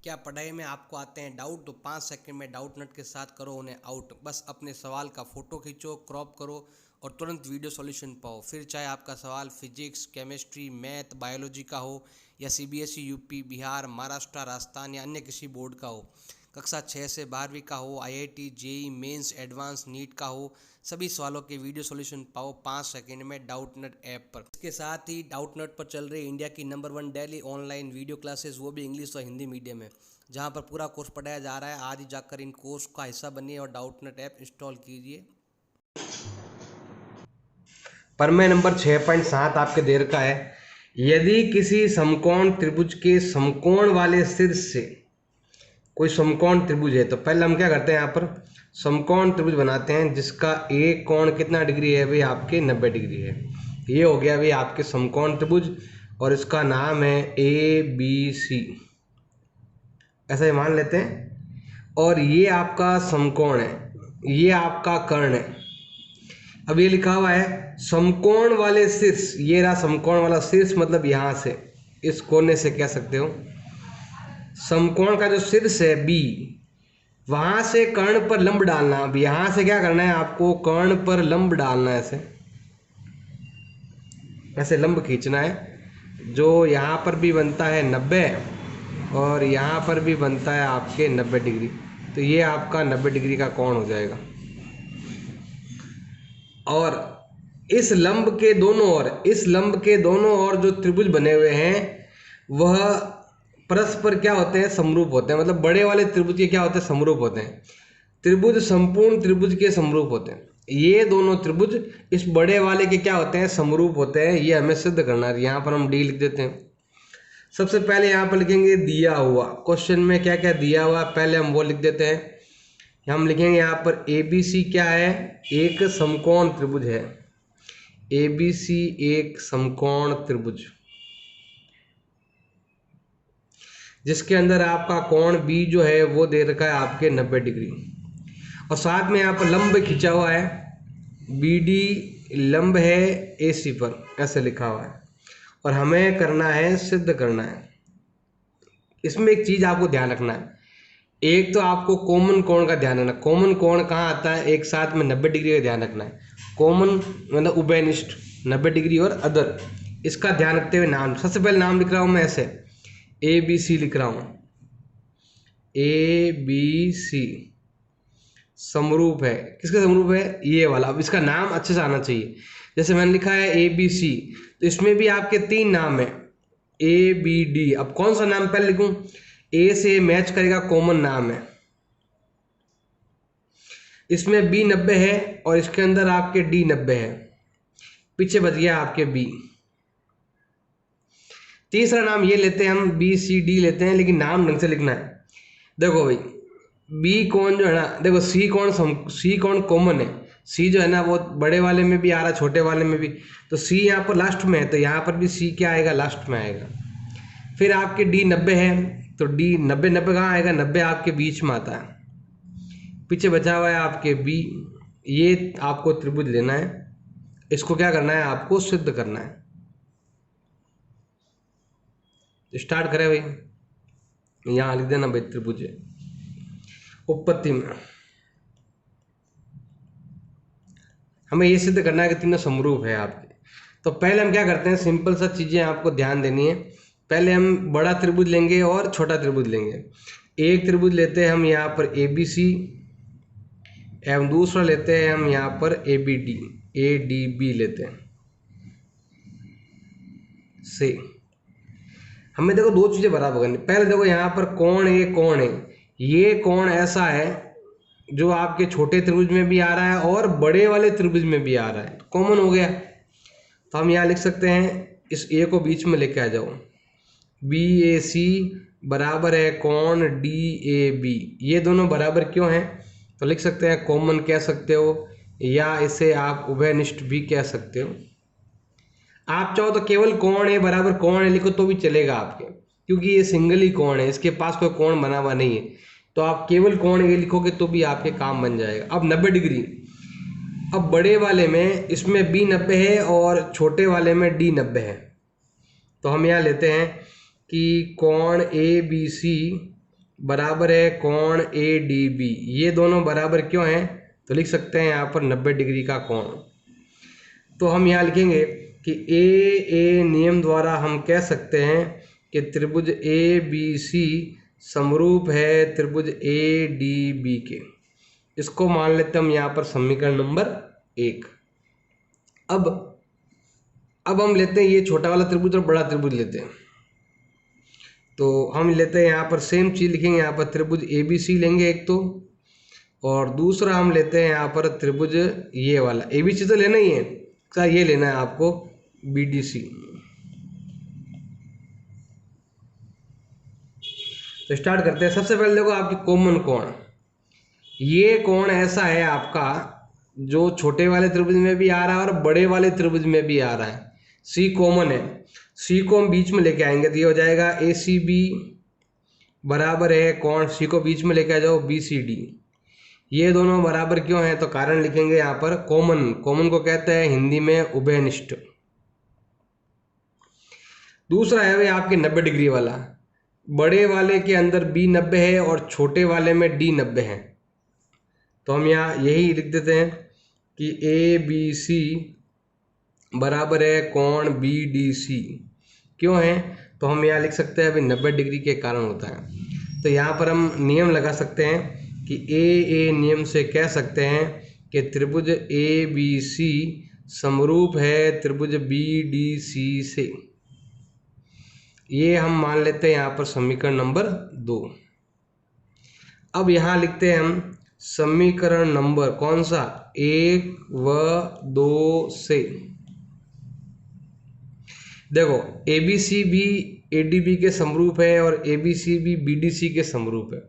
क्या पढ़ाई में आपको आते हैं डाउट? तो 5 सेकंड में डाउट नट के साथ करो उन्हें आउट। बस अपने सवाल का फ़ोटो खींचो, क्रॉप करो और तुरंत वीडियो सॉल्यूशन पाओ। फिर चाहे आपका सवाल फिजिक्स, केमिस्ट्री, मैथ, बायोलॉजी का हो या सीबीएसई, यूपी, बिहार, महाराष्ट्र, राजस्थान या अन्य किसी बोर्ड का हो, कक्षा 6 से 12वीं का हो, IIT, JEE mains, advance, NEET का हो, सभी सवालों के वीडियो सॉल्यूशन पाओ 5 सेकंड में डाउटनट ऐप पर। इसके साथ ही डाउटनट पर चल रही इंडिया की number 1 daily online video classes, वो भी इंग्लिश और हिंदी मीडियम में, जहां पर पूरा कोर्स पढ़ाया जा रहा है। आज ही जाकर इन कोर्स का हिस्सा बनिए और डाउटनट ऐप इंस्टॉल कीजिए। प्रमेय नंबर 6.7 आपके देर का है। यदि किसी समकोण त्रिभुज के समकोण वाले शीर्ष से कोई समकोण त्रिभुज है, तो पहले हम क्या करते हैं, यहाँ पर समकोण त्रिभुज बनाते हैं जिसका एक कोण कितना डिग्री है भाई, आपके 90 डिग्री है। ये हो गया भाई आपके समकोण त्रिभुज और इसका नाम है ए बी सी, ऐसा ही मान लेते हैं। और ये आपका समकोण है, ये आपका कर्ण है। अब ये लिखा हुआ है समकोण वाले शीर्ष, ये रहा समकोण वाला शीर्ष, मतलब यहां से इस कोने से कह सकते हो समकोण का जो शीर्ष है बी, वहां से कर्ण पर लंब डालना। अब यहां से क्या करना है, आपको कर्ण पर लंब डालना है, ऐसे ऐसे लंब खींचना है, जो यहां पर भी बनता है 90 और यहां पर भी बनता है आपके 90 डिग्री। तो ये आपका 90 डिग्री का कोण हो जाएगा। और इस लंब के दोनों ओर, इस लंब के दोनों ओर जो त्रिभुज बने हुए हैं वह परस्पर क्या होते हैं, समरूप होते हैं। मतलब बड़े वाले त्रिभुज के क्या होते हैं, समरूप होते हैं। त्रिभुज संपूर्ण त्रिभुज के समरूप होते हैं। ये दोनों त्रिभुज इस बड़े वाले के क्या होते हैं, समरूप होते हैं। ये हमें सिद्ध करना है। यहाँ पर हम डी लिख देते हैं। सबसे पहले यहाँ पर लिखेंगे दिया हुआ, क्वेश्चन में क्या क्या दिया हुआ पहले हम वो लिख देते हैं। हम लिखेंगे यहाँ पर ए बी सी क्या है, एक समकोण त्रिभुज है। ए बी सी एक समकोण त्रिभुज जिसके अंदर आपका कोण बी जो है वो दे रखा है आपके 90 डिग्री। और साथ में यहाँ पर लंब खींचा हुआ है, बी डी लंब है ए सी पर, ऐसे लिखा हुआ है। और हमें करना है, सिद्ध करना है। इसमें एक चीज आपको ध्यान रखना है, एक तो आपको कॉमन कोण का ध्यान रखना। कॉमन कोण कहाँ आता है, एक साथ में 90 डिग्री का ध्यान रखना है। कॉमन मतलब उभयनिष्ठ 90 डिग्री और अदर, इसका ध्यान रखते हुए नाम, सबसे पहले नाम लिख रहा हूं मैं ऐसे, ए बी सी लिख रहा हूं। ए बी सी समरूप है, किसका समरूप है, ये वाला। अब इसका नाम अच्छे से आना चाहिए। जैसे मैंने लिखा है ए बी सी, तो इसमें भी आपके 3 नाम है, ए बी डी। अब कौन सा नाम पहले लिखूं, ए से मैच करेगा, कॉमन नाम है। इसमें बी 90 है और इसके अंदर आपके डी 90 है, पीछे बच गया आपके बी। तीसरा नाम ये लेते हैं हम, बी सी डी लेते हैं, लेकिन नाम ढंग से लिखना है। देखो भाई, बी कौन जो है ना, देखो सी कौन कॉमन है। सी जो है ना वो बड़े वाले में भी आ रहा, छोटे वाले में भी। तो सी यहाँ पर लास्ट में है, तो यहाँ पर भी सी क्या आएगा, लास्ट में आएगा। फिर आपके डी 90 है, तो डी 90 90 कहाँ आएगा, 90 आपके बीच में आता है। पीछे बचा हुआ है आपके बी। ये आपको त्रिभुज लेना है, इसको क्या करना है, आपको सिद्ध करना है। स्टार्ट करें भाई, यहाँ लिख देना भाई त्रिभुज है। उत्पत्ति में हमें ये सिद्ध करना है कि तीनों समरूप है आपके। तो पहले हम क्या करते हैं, सिंपल सा चीजें आपको ध्यान देनी है। पहले हम बड़ा त्रिभुज लेंगे और छोटा त्रिभुज लेंगे। एक त्रिभुज लेते हैं हम यहाँ पर ए बी सी, एवं दूसरा लेते हैं हम यहाँ पर A B D, A D B लेते हैं से। हमें देखो दो चीजें बराबर करनी। पहले देखो यहाँ पर कोण, ये कोण है, ये कोण ऐसा है जो आपके छोटे त्रिभुज में भी आ रहा है और बड़े वाले त्रिभुज में भी आ रहा है, कॉमन हो गया। तो हम यहाँ लिख सकते हैं, इस ए को बीच में लेके आ जाओ, बी ए सी बराबर है कोण डी ए बी। ये दोनों बराबर क्यों हैं, तो लिख सकते हैं कॉमन कह सकते हो, या इसे आप उभयनिष्ठ भी कह सकते हो। आप चाहो तो केवल कोण ए बराबर कोण ए लिखो तो भी चलेगा आपके, क्योंकि ये सिंगल ही कोण है, इसके पास कोई कोण बना हुआ नहीं है। तो आप केवल कोण ए लिखोगे तो भी आपके काम बन जाएगा। अब 90 डिग्री, अब बड़े वाले में इसमें बी 90 है और छोटे वाले में डी 90 है। तो हम यहाँ लेते हैं कि कोण ए बी सी बराबर है कोण ए डी बी। ये दोनों बराबर क्यों हैं? तो लिख सकते हैं यहाँ पर 90 डिग्री का कोण। तो हम यहाँ लिखेंगे कि ए नियम द्वारा हम कह सकते हैं कि त्रिभुज ए बी सी समरूप है त्रिभुज ए डी बी के। इसको मान लेते हैं हम यहाँ पर समीकरण नंबर 1। अब हम लेते हैं ये छोटा वाला त्रिभुज और बड़ा त्रिभुज लेते हैं। तो हम लेते हैं यहाँ पर सेम चीज लिखेंगे, यहाँ पर त्रिभुज ए बी सी लेंगे एक तो, और दूसरा हम लेते हैं यहाँ पर त्रिभुज ये वाला। ए बी सी तो लेना ही है, क्या ये लेना है आपको बी डी सी। तो स्टार्ट करते हैं। सबसे पहले देखो आपकी कॉमन कोण, ये कोण ऐसा है आपका जो छोटे वाले त्रिभुज में भी आ रहा है और बड़े वाले त्रिभुज में भी आ रहा है। सी कॉमन है, सी को हम बीच में लेके आएंगे तो ये हो जाएगा ए सी बी बराबर है कोण, सी को बीच में लेके आ जाओ बी सी डी। ये दोनों बराबर क्यों हैं? तो कारण लिखेंगे यहाँ पर कॉमन। कॉमन को कहते हैं हिंदी में उभयनिष्ठ। दूसरा है भाई आपके 90 डिग्री वाला। बड़े वाले के अंदर बी 90 है और छोटे वाले में डी 90 है। तो हम यहाँ यही लिख देते हैं कि ए बी सी बराबर है कोण बी डी सी। क्यों है? तो हम यहाँ लिख सकते हैं अभी 90 डिग्री के कारण होता है। तो यहाँ पर हम नियम लगा सकते हैं कि ए नियम से कह सकते हैं कि त्रिभुज ए बी सी समरूप है त्रिभुज बी डी सी से। ये हम मान लेते हैं यहाँ पर समीकरण नंबर 2। अब यहाँ लिखते हैं हम समीकरण नंबर कौन सा? 1 व 2 से। देखो ए बी सी भी ए डी बी के समरूप है और ए बी सी भी बी डी सी के समरूप है।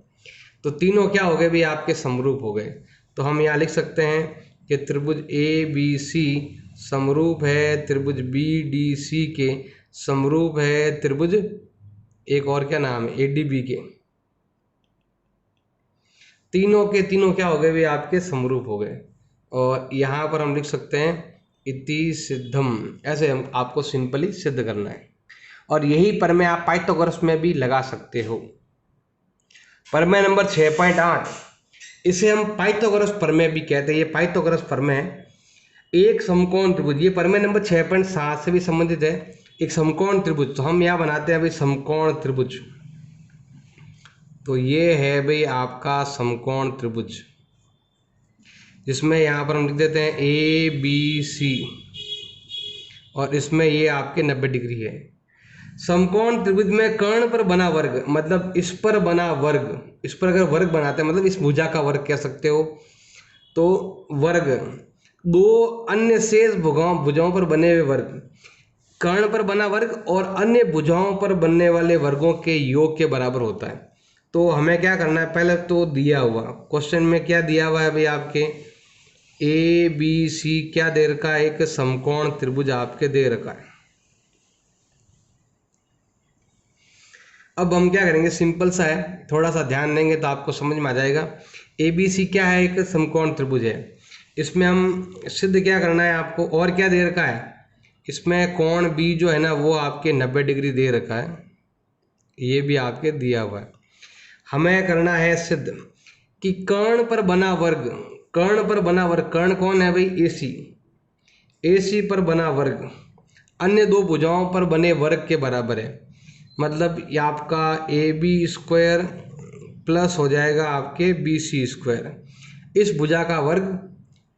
तो तीनों क्या हो गए भी आपके समरूप हो गए। तो हम यहाँ लिख सकते हैं कि त्रिभुज ए बी सी समरूप है त्रिभुज बी डी सी के, समरूप है त्रिभुज एक और क्या नाम है ए डी बी के। तीनों के तीनों क्या हो गए भी आपके समरूप हो गए। और यहाँ पर हम लिख सकते हैं इति सिद्धम। ऐसे हम आपको सिंपली सिद्ध करना है और यही प्रमेय आप पाइथागोरस में भी लगा सकते हो। प्रमेय नंबर 6.8, इसे हम पाइथागोरस प्रमेय भी कहते हैं। ये पाइथागोरस प्रमेय है। एक समकोण त्रिभुज, ये प्रमेय नंबर 6.7 से भी संबंधित है। एक समकोण त्रिभुज, तो हम यहाँ बनाते हैं भाई समकोण त्रिभुज। तो ये है भाई आपका समकोण त्रिभुज, जिसमें यहाँ पर हम लिख देते हैं ए बी सी और इसमें ये आपके 90 डिग्री है। समकोण त्रिभुज में कर्ण पर बना वर्ग, मतलब इस पर बना वर्ग, इस पर अगर वर्ग बनाते हैं मतलब इस भुजा का वर्ग कह सकते हो। तो वर्ग दो अन्य शेष भुजाओं पर बने हुए वर्ग, कर्ण पर बना वर्ग और अन्य भुजाओं पर बनने वाले वर्गों के योग के बराबर होता है। तो हमें क्या करना है? पहले तो दिया हुआ क्वेश्चन में क्या दिया हुआ है भाई आपके ए बी सी क्या दे रखा है? एक समकोण त्रिभुज आपके दे रखा है। अब हम क्या करेंगे? सिंपल सा है, थोड़ा सा ध्यान देंगे तो आपको समझ में आ जाएगा। ए बी सी क्या है? एक समकोण त्रिभुज है। इसमें हम सिद्ध क्या करना है आपको? और क्या दे रखा है? इसमें कोण बी जो है ना वो आपके 90 डिग्री दे रखा है। ये भी आपके दिया हुआ है। हमें करना है सिद्ध कि कर्ण पर बना वर्ग, कर्ण पर बना वर्ग, कर्ण कौन है भाई? ए सी। ए सी पर बना वर्ग अन्य दो भुजाओं पर बने वर्ग के बराबर है। मतलब ये आपका ए बी स्क्वायर प्लस हो जाएगा आपके बी सी स्क्वायर। इस भुजा का वर्ग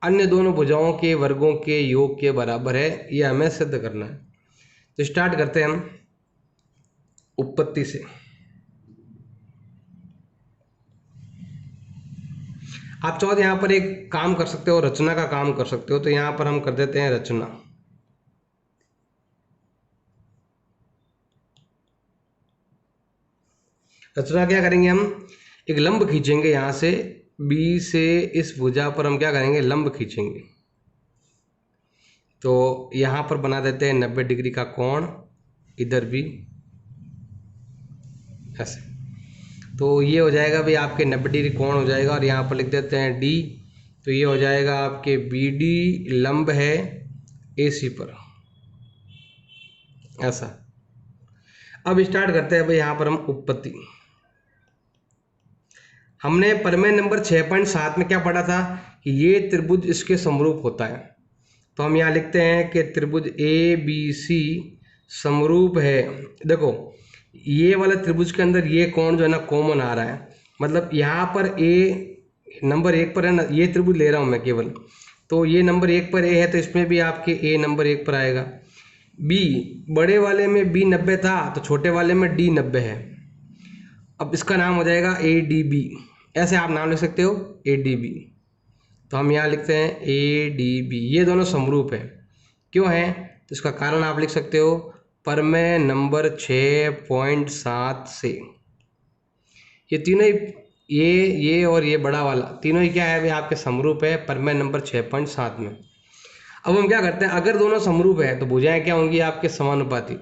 अन्य दोनों भुजाओं के वर्गों के योग के बराबर है। ये हमें सिद्ध करना है। तो स्टार्ट करते हैं हम उत्पत्ति से। आप चाहो तो यहाँ पर एक काम कर सकते हो, रचना का काम कर सकते हो। तो यहाँ पर हम कर देते हैं रचना। रचना क्या करेंगे? हम एक लंब खींचेंगे यहाँ से बी से, इस भुजा पर हम क्या करेंगे? लंब खींचेंगे। तो यहाँ पर बना देते हैं 90 डिग्री का कोण, इधर भी ऐसे। तो ये हो जाएगा भाई आपके 90 डिग्री कोण हो जाएगा। और यहाँ पर लिख देते हैं डी। तो ये हो जाएगा आपके बी डी लंब है ए सी पर, ऐसा। अब स्टार्ट करते हैं भाई यहाँ पर हम उत्पत्ति। हमने प्रमेय नंबर 6.7 में क्या पढ़ा था कि ये त्रिभुज इसके समरूप होता है। तो हम यहाँ लिखते हैं कि त्रिभुज ए बी सी समरूप है। देखो ये वाला त्रिभुज के अंदर ये कोण जो है ना कॉमन आ रहा है, मतलब यहाँ पर ए नंबर 1 पर है ना, ये त्रिभुज ले रहा हूँ मैं केवल, तो ये नंबर 1 पर ए है तो इसमें भी आपके ए नंबर 1 पर आएगा। बी बड़े वाले में बी 90 था तो छोटे वाले में डी 90 है। अब इसका नाम हो जाएगा ए डी बी, ऐसे आप नाम लिख सकते हो ए डी बी। तो हम यहाँ लिखते हैं ए डी बी, ये दोनों समरूप है। क्यों है तो इसका कारण आप लिख सकते हो प्रमेय नंबर 6.7 से। ये तीनों ही ये और ये बड़ा वाला तीनों ही क्या है भाई आपके समरूप है प्रमेय नंबर 6.7 में। अब हम क्या करते हैं, अगर दोनों समरूप है तो भुजाएं क्या होंगी आपके समानुपाती।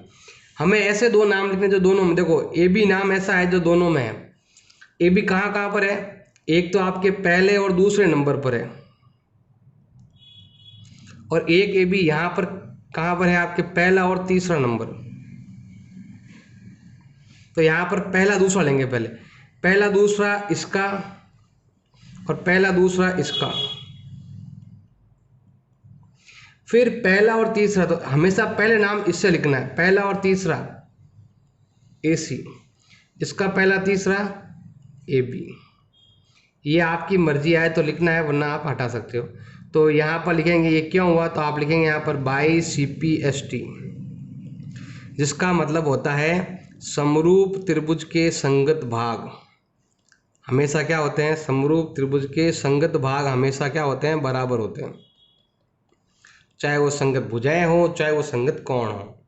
हमें ऐसे दो नाम लिखने जो दोनों में, देखो ए बी नाम ऐसा है जो दोनों में है। ए बी कहाँ कहाँ पर है, एक तो आपके पहले और दूसरे नंबर पर है, और एक ए बी यहाँ पर कहाँ पर है आपके पहला और तीसरा नंबर। तो यहाँ पर पहला दूसरा लेंगे, पहले पहला दूसरा इसका और पहला दूसरा इसका, फिर पहला और तीसरा। तो हमेशा पहले नाम इससे लिखना है, पहला और तीसरा ए सी, इसका पहला तीसरा ए बी। ये आपकी मर्जी आए तो लिखना है वरना आप हटा सकते हो। तो यहाँ पर लिखेंगे ये क्यों हुआ, तो आप लिखेंगे यहाँ पर by C P S T, जिसका मतलब होता है समरूप त्रिभुज के संगत भाग हमेशा क्या होते हैं, समरूप त्रिभुज के संगत भाग हमेशा क्या होते हैं, बराबर होते हैं, चाहे वो संगत भुजाएं हो चाहे वो संगत कोण हो।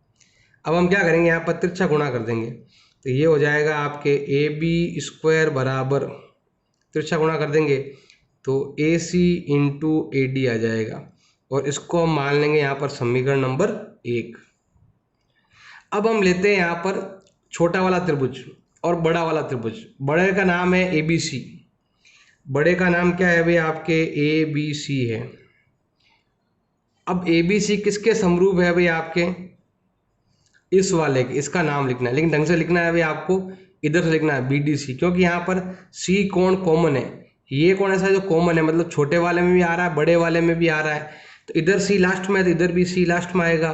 अब हम क्या करेंगे, यहाँ पर तिरछा गुणा कर देंगे, तो ये हो जाएगा आपके ए बी स्क्वायर बराबर, तिरछा गुणा कर देंगे तो ए सी इंटू ए डी आ जाएगा, और इसको हम मान लेंगे यहाँ पर समीकरण नंबर 1। अब हम लेते हैं यहाँ पर छोटा वाला त्रिभुज और बड़ा वाला त्रिभुज। बड़े का नाम है ए बी सी, बड़े का नाम क्या है भाई आपके ए बी सी है। अब ए बी सी किसके समरूप है भाई आपके, इस वाले के, इसका नाम लिखना है, लेकिन ढंग से लिखना है भाई आपको, इधर से लिखना है बी डी सी, क्योंकि यहाँ पर सी कोण कॉमन है। ये कोण ऐसा है जो कॉमन है, मतलब छोटे वाले में भी आ रहा है बड़े वाले में भी आ रहा है, तो इधर सी लास्ट में है तो इधर भी सी लास्ट में आएगा।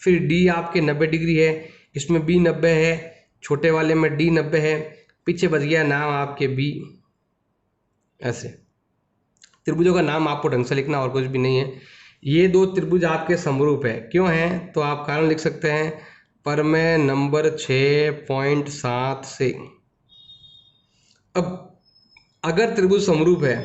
फिर डी आपके 90 डिग्री है, इसमें बी 90 है, छोटे वाले में डी 90 है, पीछे बच गया नाम आपके बी। ऐसे त्रिभुजों का नाम आपको ढंग से लिखना, और कुछ भी नहीं है। ये दो त्रिभुज आपके समरूप है, क्यों है तो आप कारण लिख सकते हैं प्रमेय नंबर 6.7 से। अब अगर त्रिभुज समरूप है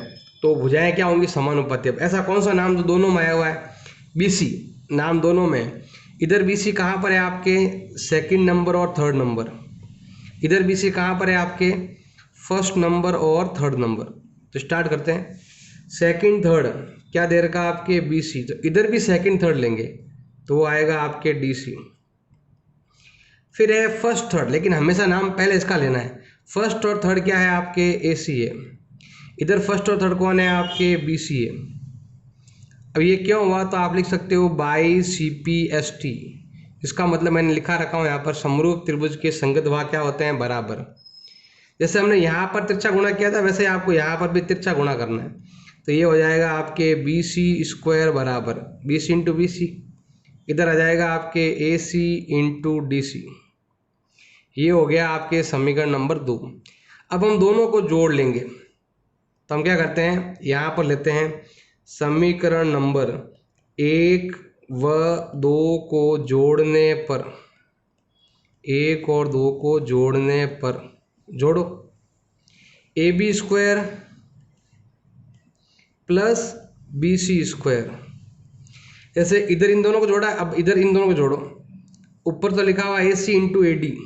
तो भुजाएं क्या होंगी, समानुपाती। अब ऐसा कौन सा नाम जो दोनों में आया हुआ है, बी सी नाम दोनों में। इधर बी सी कहाँ पर है आपके, सेकंड नंबर और थर्ड नंबर। इधर बी सी कहाँ पर है आपके, फर्स्ट नंबर और थर्ड नंबर। तो स्टार्ट करते हैं, सेकंड थर्ड क्या दे रखा आपके बी सी, तो इधर भी सेकंड थर्ड लेंगे तो वो आएगा आपके डी सी। फिर है फर्स्ट थर्ड, लेकिन हमेशा नाम पहले इसका लेना है। फर्स्ट और थर्ड क्या है आपके ए सी है, इधर फर्स्ट और थर्ड कौन है आपके बी सी है। अब ये क्यों हुआ, तो आप लिख सकते हो by C P S T, इसका मतलब मैंने लिखा रखा हूँ यहाँ पर समरूप त्रिभुज के संगत भाग क्या होते हैं, बराबर। जैसे हमने यहाँ पर तिरछा गुणा किया था वैसे आपको यहाँ पर भी तिरछा गुणा करना है। तो ये हो जाएगा आपके बी सी स्क्वायर बराबर B C into B C, इधर आ जाएगा आपके ए सी इंटू डी सी। ये हो गया आपके समीकरण नंबर 2। अब हम दोनों को जोड़ लेंगे, तो हम क्या करते हैं, यहाँ पर लेते हैं समीकरण नंबर 1 व 2 को जोड़ने पर, 1 और 2 को जोड़ने पर जोड़ो A B square plus B C square. जैसे इधर इन दोनों को जोड़ा, अब इधर इन दोनों को जोड़ो, ऊपर तो लिखा हुआ A C into A D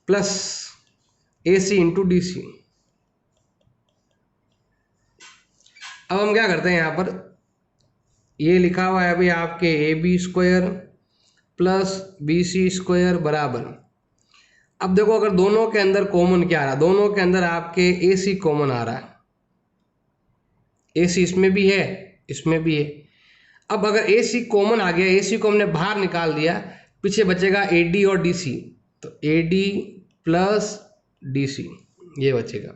plus A C into D C. अब हम क्या करते हैं, यहाँ पर ये लिखा हुआ है अभी आपके A B square plus B C square बराबर। अब देखो अगर दोनों के अंदर कॉमन क्या आ रहा है, दोनों के अंदर आपके ए सी कॉमन आ रहा है, ए सी इसमें भी है इसमें भी है। अब अगर ए सी कॉमन आ गया, ए सी को हमने बाहर निकाल दिया, पीछे बचेगा ए डी और डी सी। तो ए डी प्लस DC, ये बचेगा।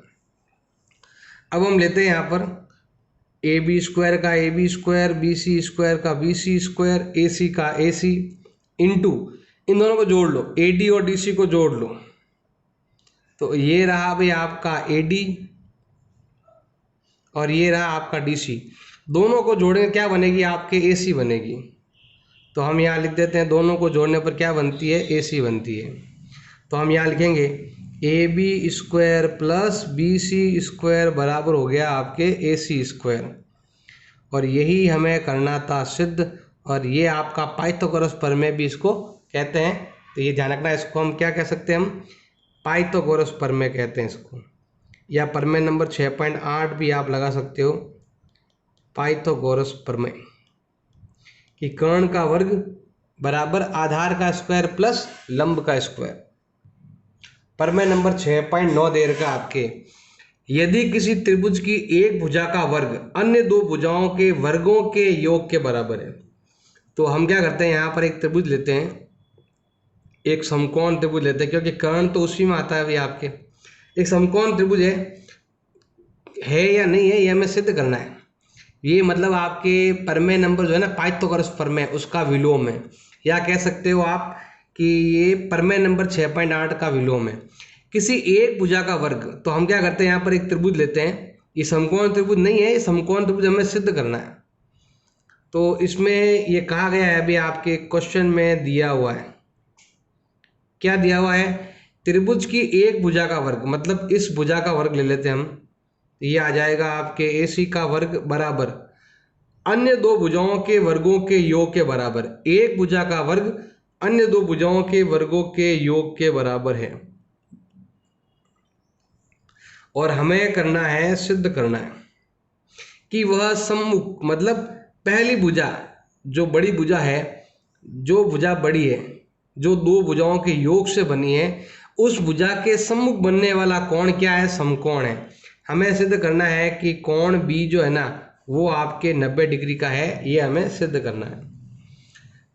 अब हम लेते हैं यहाँ पर AB² का AB², BC² का BC², AC का AC इंटू इन दोनों को जोड़ लो, AD और DC को जोड़ लो, तो ये रहा भाई आपका AD और ये रहा आपका DC। दोनों को जोड़ेंगे क्या बनेगी, आपके AC बनेगी। तो हम यहाँ लिख देते हैं, दोनों को जोड़ने पर क्या बनती है, AC बनती है। तो हम यहाँ लिखेंगे AB² प्लस BC² बराबर हो गया आपके AC²। और यही हमें करना था सिद्ध, और ये आपका पाइथागोरस प्रमेय भी इसको कहते हैं। तो ये ध्यान रखना, इसको हम क्या कह सकते हैं, हम पाइथागोरस प्रमेय कहते हैं इसको, या प्रमेय नंबर 6.8 भी आप लगा सकते हो, पाइथागोरस प्रमेय, कि कर्ण का वर्ग बराबर आधार का स्क्वायर प्लस लंब का स्क्वायर। प्रमेय नंबर 6.9 दे रखा आपके, यदि किसी त्रिभुज की एक भुजा का वर्ग अन्य दो भुजाओं के वर्गों के योग के बराबर है। तो हम क्या करते हैं, यहाँ पर एक त्रिभुज लेते हैं, एक समकोण त्रिभुज लेते हैं, क्योंकि कर्ण तो उसी में आता है भाई आपके। एक समकोण त्रिभुज है या नहीं है, ये हमें सिद्ध करना है। ये मतलब आपके प्रमेय नंबर जो है ना, पाइथागोरस प्रमेय, उसका विलोम है, या कह सकते हो आप कि ये प्रमेय नंबर 6.8 का विलोम है। किसी एक भुजा का वर्ग, तो हम क्या करते हैं, यहाँ पर एक त्रिभुज लेते हैं, ये समकोण त्रिभुज नहीं है, ये समकोण त्रिभुज हमें सिद्ध करना है। तो इसमें ये कहा गया है, अभी आपके क्वेश्चन में दिया हुआ है, क्या दिया हुआ है, त्रिभुज की एक भुजा का वर्ग, मतलब इस भुजा का वर्ग ले लेते हैं हम, ये आ जाएगा आपके AC का वर्ग बराबर अन्य दो भुजाओं के वर्गों के योग के बराबर। एक भुजा का वर्ग अन्य दो भुजाओं के वर्गों के योग के बराबर है, और हमें करना है, सिद्ध करना है कि वह सम्मुख, मतलब पहली भुजा जो बड़ी भुजा है, जो भुजा बड़ी है, जो दो भुजाओं के योग से बनी है, उस भुजा के सम्मुख बनने वाला कोण क्या है, समकोण है। हमें सिद्ध करना है कि कोण B जो है ना, वो आपके 90 डिग्री का है, ये हमें सिद्ध करना है।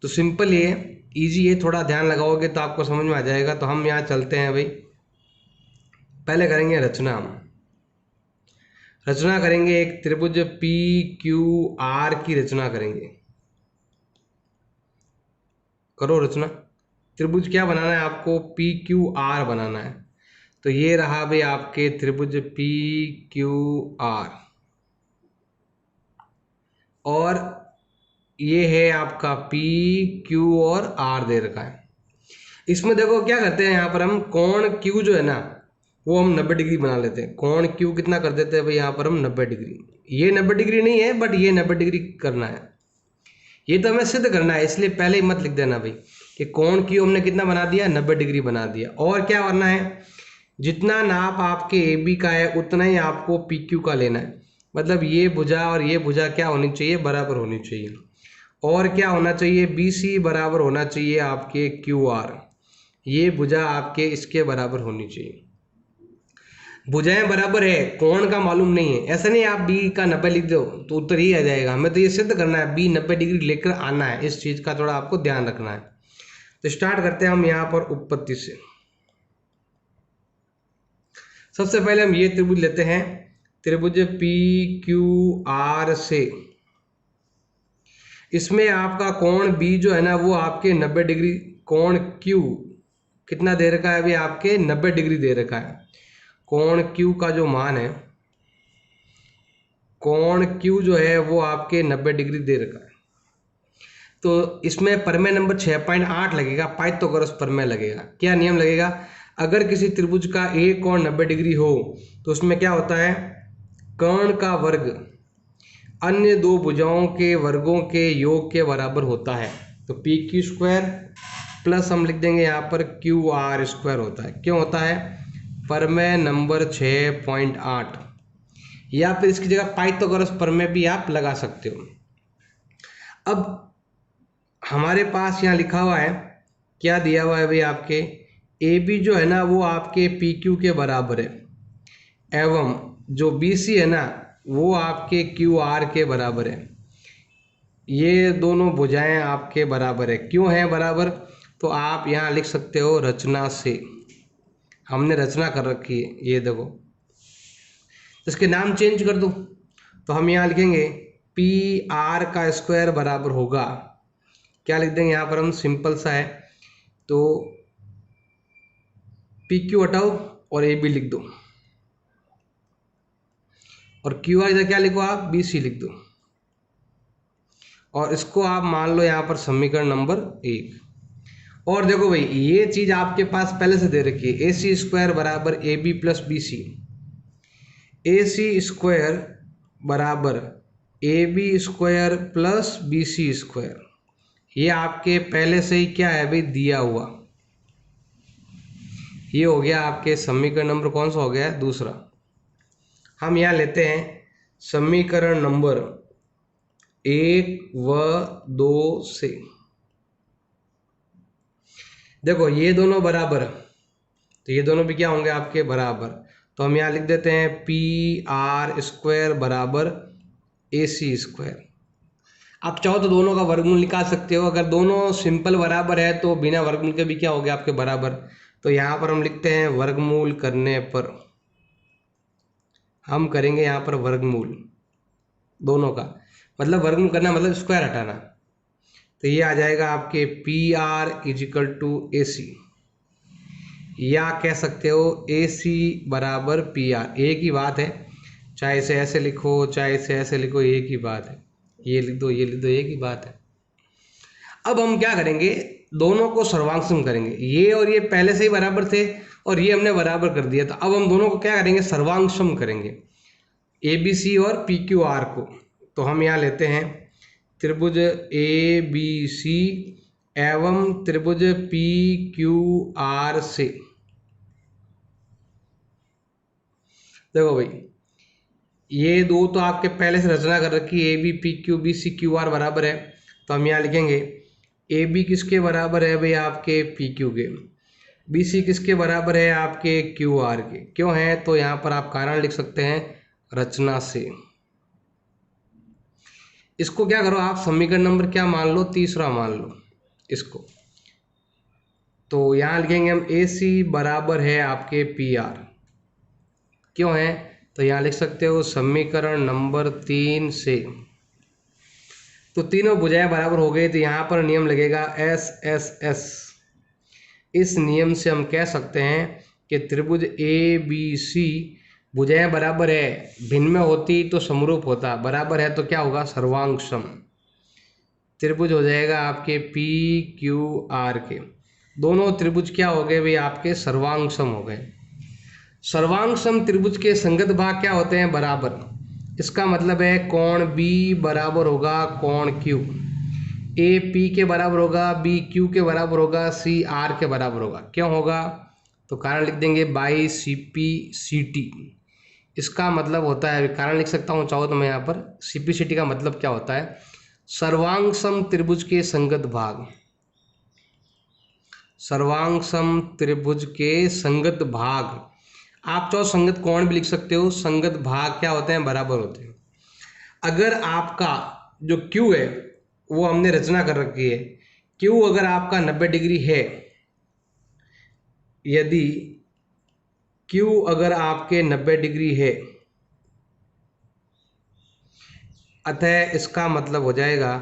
तो सिंपल, ये इजी है, थोड़ा ध्यान लगाओगे तो आपको समझ में आ जाएगा। तो हम यहाँ चलते हैं भाई, पहले करेंगे रचना। हम रचना करेंगे, एक त्रिभुज PQR की रचना करेंगे। करो रचना। त्रिभुज क्या बनाना है आपको, PQR बनाना है। तो ये रहा भाई आपके त्रिभुज PQR, और ये है आपका PQ और R दे रखा है। इसमें देखो क्या करते हैं, यहाँ पर हम कोण Q जो है ना, वो हम 90 डिग्री बना लेते हैं। कोण Q कितना कर देते हैं भाई, यहाँ पर हम 90 डिग्री। ये 90 डिग्री नहीं है, बट ये 90 डिग्री करना है, ये तो हमें सिद्ध करना है, इसलिए पहले ही मत लिख देना भाई कि कोण Q हमने कितना बना दिया, 90 डिग्री बना दिया। और क्या करना है, जितना नाप आपके AB का है उतना ही आपको PQ का लेना है। मतलब ये भुजा और ये भुजा क्या होनी चाहिए, बराबर होनी चाहिए। और क्या होना चाहिए, BC बराबर होना चाहिए आपके QR, ये भुजा आपके इसके बराबर होनी चाहिए। भुजाएं बराबर है, कोण का मालूम नहीं है, ऐसा नहीं आप B का 90 लिख दो तो उत्तर ही आ जाएगा। हमें तो ये सिद्ध करना है, B 90 डिग्री लेकर आना है, इस चीज़ का थोड़ा आपको ध्यान रखना है। तो स्टार्ट करते हैं हम यहाँ पर उत्पत्ति से। सबसे पहले हम ये त्रिभुज लेते हैं, त्रिभुज PQR से। इसमें आपका कोण B जो है ना, वो आपके 90 डिग्री, कोण Q कितना दे रखा है अभी, आपके 90 डिग्री दे रखा है। कोण Q का जो मान है, कोण Q जो है वो आपके 90 डिग्री दे रखा है। तो इसमें प्रमेय नंबर 6.8 लगेगा, पाइथागोरस प्रमेय लगेगा। क्या नियम लगेगा, अगर किसी त्रिभुज का एक कोण 90 डिग्री हो तो उसमें क्या होता है, कर्ण का वर्ग अन्य दो भुजाओं के वर्गों के योग के बराबर होता है। तो PQ² प्लस हम लिख देंगे यहाँ पर QR² होता है। क्यों होता है, प्रमेय नंबर 6.8, या फिर इसकी जगह पाइथागोरस प्रमेय भी आप लगा सकते हो। अब हमारे पास यहाँ लिखा हुआ है, क्या दिया हुआ है भाई, आपके AB जो है ना वो आपके PQ के बराबर है, एवं जो BC है ना वो आपके QR के बराबर है। ये दोनों भुजाएं आपके बराबर है। क्यों है बराबर, तो आप यहाँ लिख सकते हो रचना से। हमने रचना कर रखी है, ये देखो। इसके नाम चेंज कर दो तो हम यहाँ लिखेंगे पी आर का स्क्वायर बराबर होगा, क्या लिख देंगे यहाँ पर हम, सिंपल सा है, तो पी क्यू हटाओ और ए बी लिख दो, और क्यू आर इधर क्या लिखो आप, बी सी लिख दो, और इसको आप मान लो यहाँ पर समीकरण नंबर 1। और देखो भाई ये चीज आपके पास पहले से दे रखी है, ए सी स्क्वायर बराबर A B plus B C, A C square बराबर A B square plus B C square, ये आपके पहले से ही क्या है भाई, दिया हुआ। ये हो गया आपके समीकरण नंबर कौन सा हो गया, दूसरा। हम यहाँ लेते हैं समीकरण नंबर 1 व 2 से। देखो ये दोनों बराबर, तो ये दोनों भी क्या होंगे आपके बराबर, तो हम यहाँ लिख देते हैं पी आर स्क्वायर बराबर ए सी स्क्वायर। आप चाहो तो दोनों का वर्गमूल निकाल सकते हो, अगर दोनों सिंपल बराबर है तो बिना वर्गमूल के भी क्या हो गया आपके बराबर। तो यहाँ पर हम लिखते हैं वर्गमूल करने पर, हम करेंगे यहाँ पर वर्गमूल दोनों का, मतलब वर्गमूल करना मतलब स्क्वायर हटाना, तो ये आ जाएगा आपके पी आर इजिकल टू ए सी, या कह सकते हो ए सी बराबर पी आर, एक ही बात है, चाहे इसे ऐसे लिखो चाहे इसे ऐसे लिखो, एक ही बात है, ये लिख दो ये लिख दो, एक ही बात है। अब हम क्या करेंगे, दोनों को सर्वांशम करेंगे, ये और ये पहले से ही बराबर थे और ये हमने बराबर कर दिया, तो अब हम दोनों को क्या करेंगे, सर्वांशम करेंगे, ए बी सी और पी क्यू आर को। तो हम यहाँ लेते हैं त्रिभुज ए बी सी एवं त्रिभुज पी क्यू आर से। देखो भाई ये दो तो आपके पहले से रचना कर रखी है, A B P Q B C Q R बराबर है, तो हम यहाँ लिखेंगे ए बी किसके बराबर है भाई, आपके पी क्यू के, बी सी किसके बराबर है, आपके क्यू आर के। क्यों है, तो यहाँ पर आप कारण लिख सकते हैं रचना से। इसको क्या करो आप, समीकरण नंबर क्या मान लो, तीसरा मान लो इसको। तो यहाँ लिखेंगे हम ए सी बराबर है आपके पी आर, क्यों है, तो यहाँ लिख सकते हो समीकरण नंबर 3 से। तो तीनों भुजाएं बराबर हो गई, तो यहाँ पर नियम लगेगा एस एस एस। इस नियम से हम कह सकते हैं कि त्रिभुज ए बी सी भुजाएं बराबर है, भिन्न में होती तो समरूप होता, बराबर है तो क्या होगा, सर्वांशम। त्रिभुज हो जाएगा आपके पी क्यू आर के, दोनों त्रिभुज क्या हो गए भाई, आपके सर्वांशम हो गए। सर्वांशम त्रिभुज के संगत भाग क्या होते हैं, बराबर। इसका मतलब है कोण बी बराबर होगा कोण क्यू, ए पी के बराबर होगा, बी क्यू के बराबर होगा, सी आर के बराबर होगा। क्यों होगा, तो कारण लिख देंगे by C P C T. इसका मतलब होता है, कारण लिख सकता हूँ चाहो तो मैं यहाँ पर, सी पी सी टी का मतलब क्या होता है, सर्वांशम त्रिभुज के संगत भाग। सर्वांशम त्रिभुज के संगत भाग, आप चाहो संगत कोण भी लिख सकते हो, संगत भाग क्या होते हैं, बराबर होते हैं। अगर आपका जो Q है वो हमने रचना कर रखी है, Q अगर आपका 90 डिग्री है, यदि Q अगर आपके 90 डिग्री है, अतः इसका मतलब हो जाएगा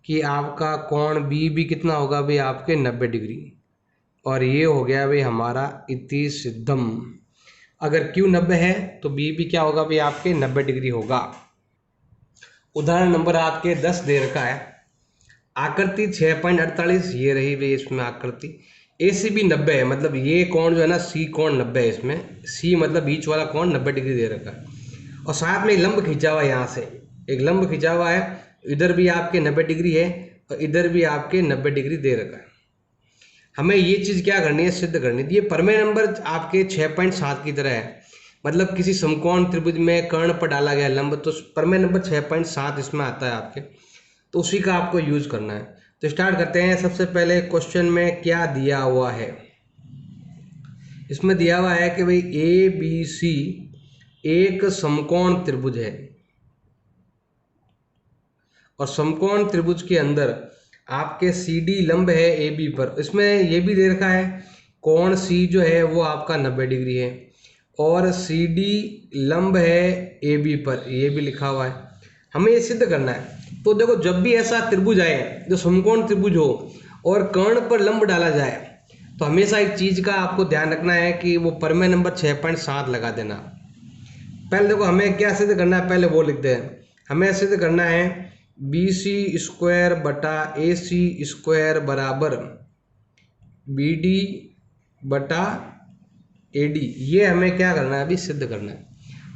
कि आपका कोण B भी कितना होगा भाई, आपके 90 डिग्री। और ये हो गया भाई हमारा इति सिद्धम। अगर Q 90 है तो B भी क्या होगा भाई, आपके 90 डिग्री होगा। उदाहरण नंबर आपके 10 दे रखा है, आकृति 6.48, ये रही भाई इसमें आकृति। ए सी बी 90 है, मतलब ये कोण जो है ना, सी कोण 90 है, इसमें सी मतलब बीच वाला कोण 90 डिग्री दे रखा है, और साथ में एक लंब खींचा हुआ है, यहाँ से एक लंब खींचा हुआ है, इधर भी आपके 90 डिग्री है और इधर भी आपके 90 डिग्री दे रखा है। हमें ये चीज़ क्या करनी है, सिद्ध करनी है। ये प्रमेय नंबर आपके 6.7 की तरह है, मतलब किसी समकोण त्रिभुज में कर्ण पर डाला गया लंब, तो प्रमेय नंबर 6.7 इसमें आता है आपके, तो उसी का आपको यूज करना है। तो स्टार्ट करते हैं। सबसे पहले क्वेश्चन में क्या दिया हुआ है, इसमें दिया हुआ है कि भाई ए बी सी एक समकोण त्रिभुज है, और समकोण त्रिभुज के अंदर आपके सी डी लंब है ए बी पर। इसमें ये भी दे रखा है कोण सी जो है वो आपका 90 डिग्री है और सी डी लंब है ए बी पर, ये भी लिखा हुआ है। हमें ये सिद्ध करना है। तो देखो जब भी ऐसा त्रिभुज आए जो समकोण त्रिभुज हो और कर्ण पर लंब डाला जाए तो हमेशा एक चीज का आपको ध्यान रखना है कि वो प्रमेय नंबर 6.7 लगा देना। पहले देखो हमें क्या सिद्ध करना है, पहले वो लिखते हैं। हमें सिद्ध करना है बी सी स्क्वायर बटा ए सी स्क्वायर बराबर बी डी बटा ए डी। ये हमें क्या करना है, अभी सिद्ध करना है।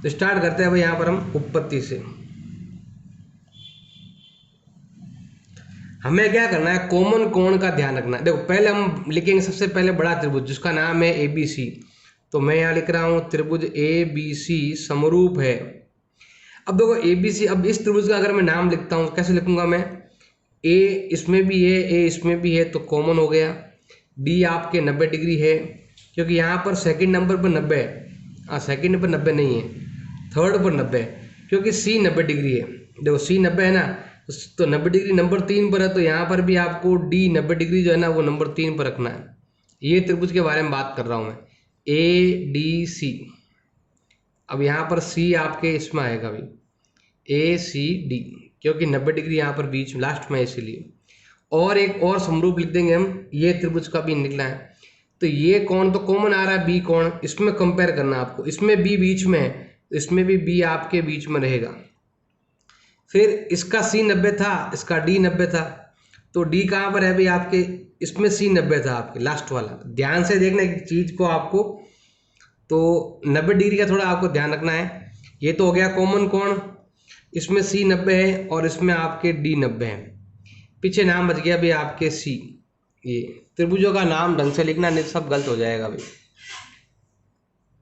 तो स्टार्ट करते हैं भाई यहाँ पर हम उत्पत्ति से। हमें क्या करना है, कॉमन कोण का ध्यान रखना है। देखो पहले हम लिखेंगे सबसे पहले बड़ा त्रिभुज जिसका नाम है ए बी सी। तो मैं यहाँ लिख रहा हूँ त्रिभुज ए बी सी समरूप है। अब देखो ए बी सी, अब इस त्रिभुज का अगर मैं नाम लिखता हूँ कैसे लिखूंगा मैं, ए इसमें भी है ए इसमें भी है तो कॉमन हो गया। डी आपके 90 डिग्री है क्योंकि यहाँ पर सेकंड नंबर पर 90 है, सेकंड पर 90 नहीं है, थर्ड पर 90 है क्योंकि सी 90 डिग्री है। देखो सी 90 है ना, तो 90 डिग्री नंबर 3 पर है तो यहाँ पर भी आपको डी 90 डिग्री जो है ना वो नंबर 3 पर रखना है। ये त्रिभुज के बारे में बात कर रहा हूँ मैं, ए डी सी। अब यहाँ पर सी आपके इसमें आएगा भाई ए सी डी क्योंकि 90 डिग्री यहाँ पर बीच में लास्ट में, इसीलिए। और एक और समरूप लिख देंगे हम, ये त्रिभुज का भी निकला है। तो ये कोण तो कॉमन आ रहा है बी कोण, इसमें कंपेयर करना आपको, इसमें बी बीच में है तो इसमें भी बी आपके बीच में रहेगा। फिर इसका सी 90 था, इसका डी 90 था, तो डी कहाँ पर है भाई आपके, इसमें सी 90 था आपके लास्ट वाला। ध्यान से देखना एक चीज को आपको, तो 90 डिग्री का थोड़ा आपको ध्यान रखना है। ये तो हो गया कॉमन कोण, इसमें सी 90 है और इसमें आपके डी 90 है। पीछे नाम बच गया भाई आपके सी। ये त्रिभुजों का नाम ढंग से लिखना नहीं सब गलत हो जाएगा भाई।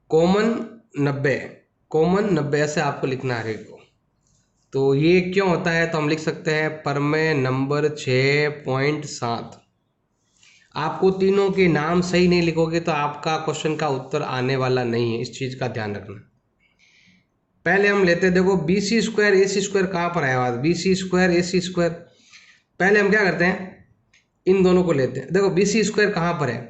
कॉमन 90, कॉमन 90 ऐसे आपको लिखना है को। तो ये क्यों होता है, तो हम लिख सकते हैं प्रमेय नंबर 6.7। आपको तीनों के नाम सही नहीं लिखोगे तो आपका क्वेश्चन का उत्तर आने वाला नहीं है, इस चीज का ध्यान रखना। पहले हम लेते हैं, देखो बी सी स्क्वायर ए सी स्क्वायर कहाँ पर आया हुआ, बी सी स्क्वायर ए सी स्क्वायर। पहले हम क्या करते हैं, इन दोनों को लेते हैं। देखो बी सी स्क्वायर कहाँ पर है,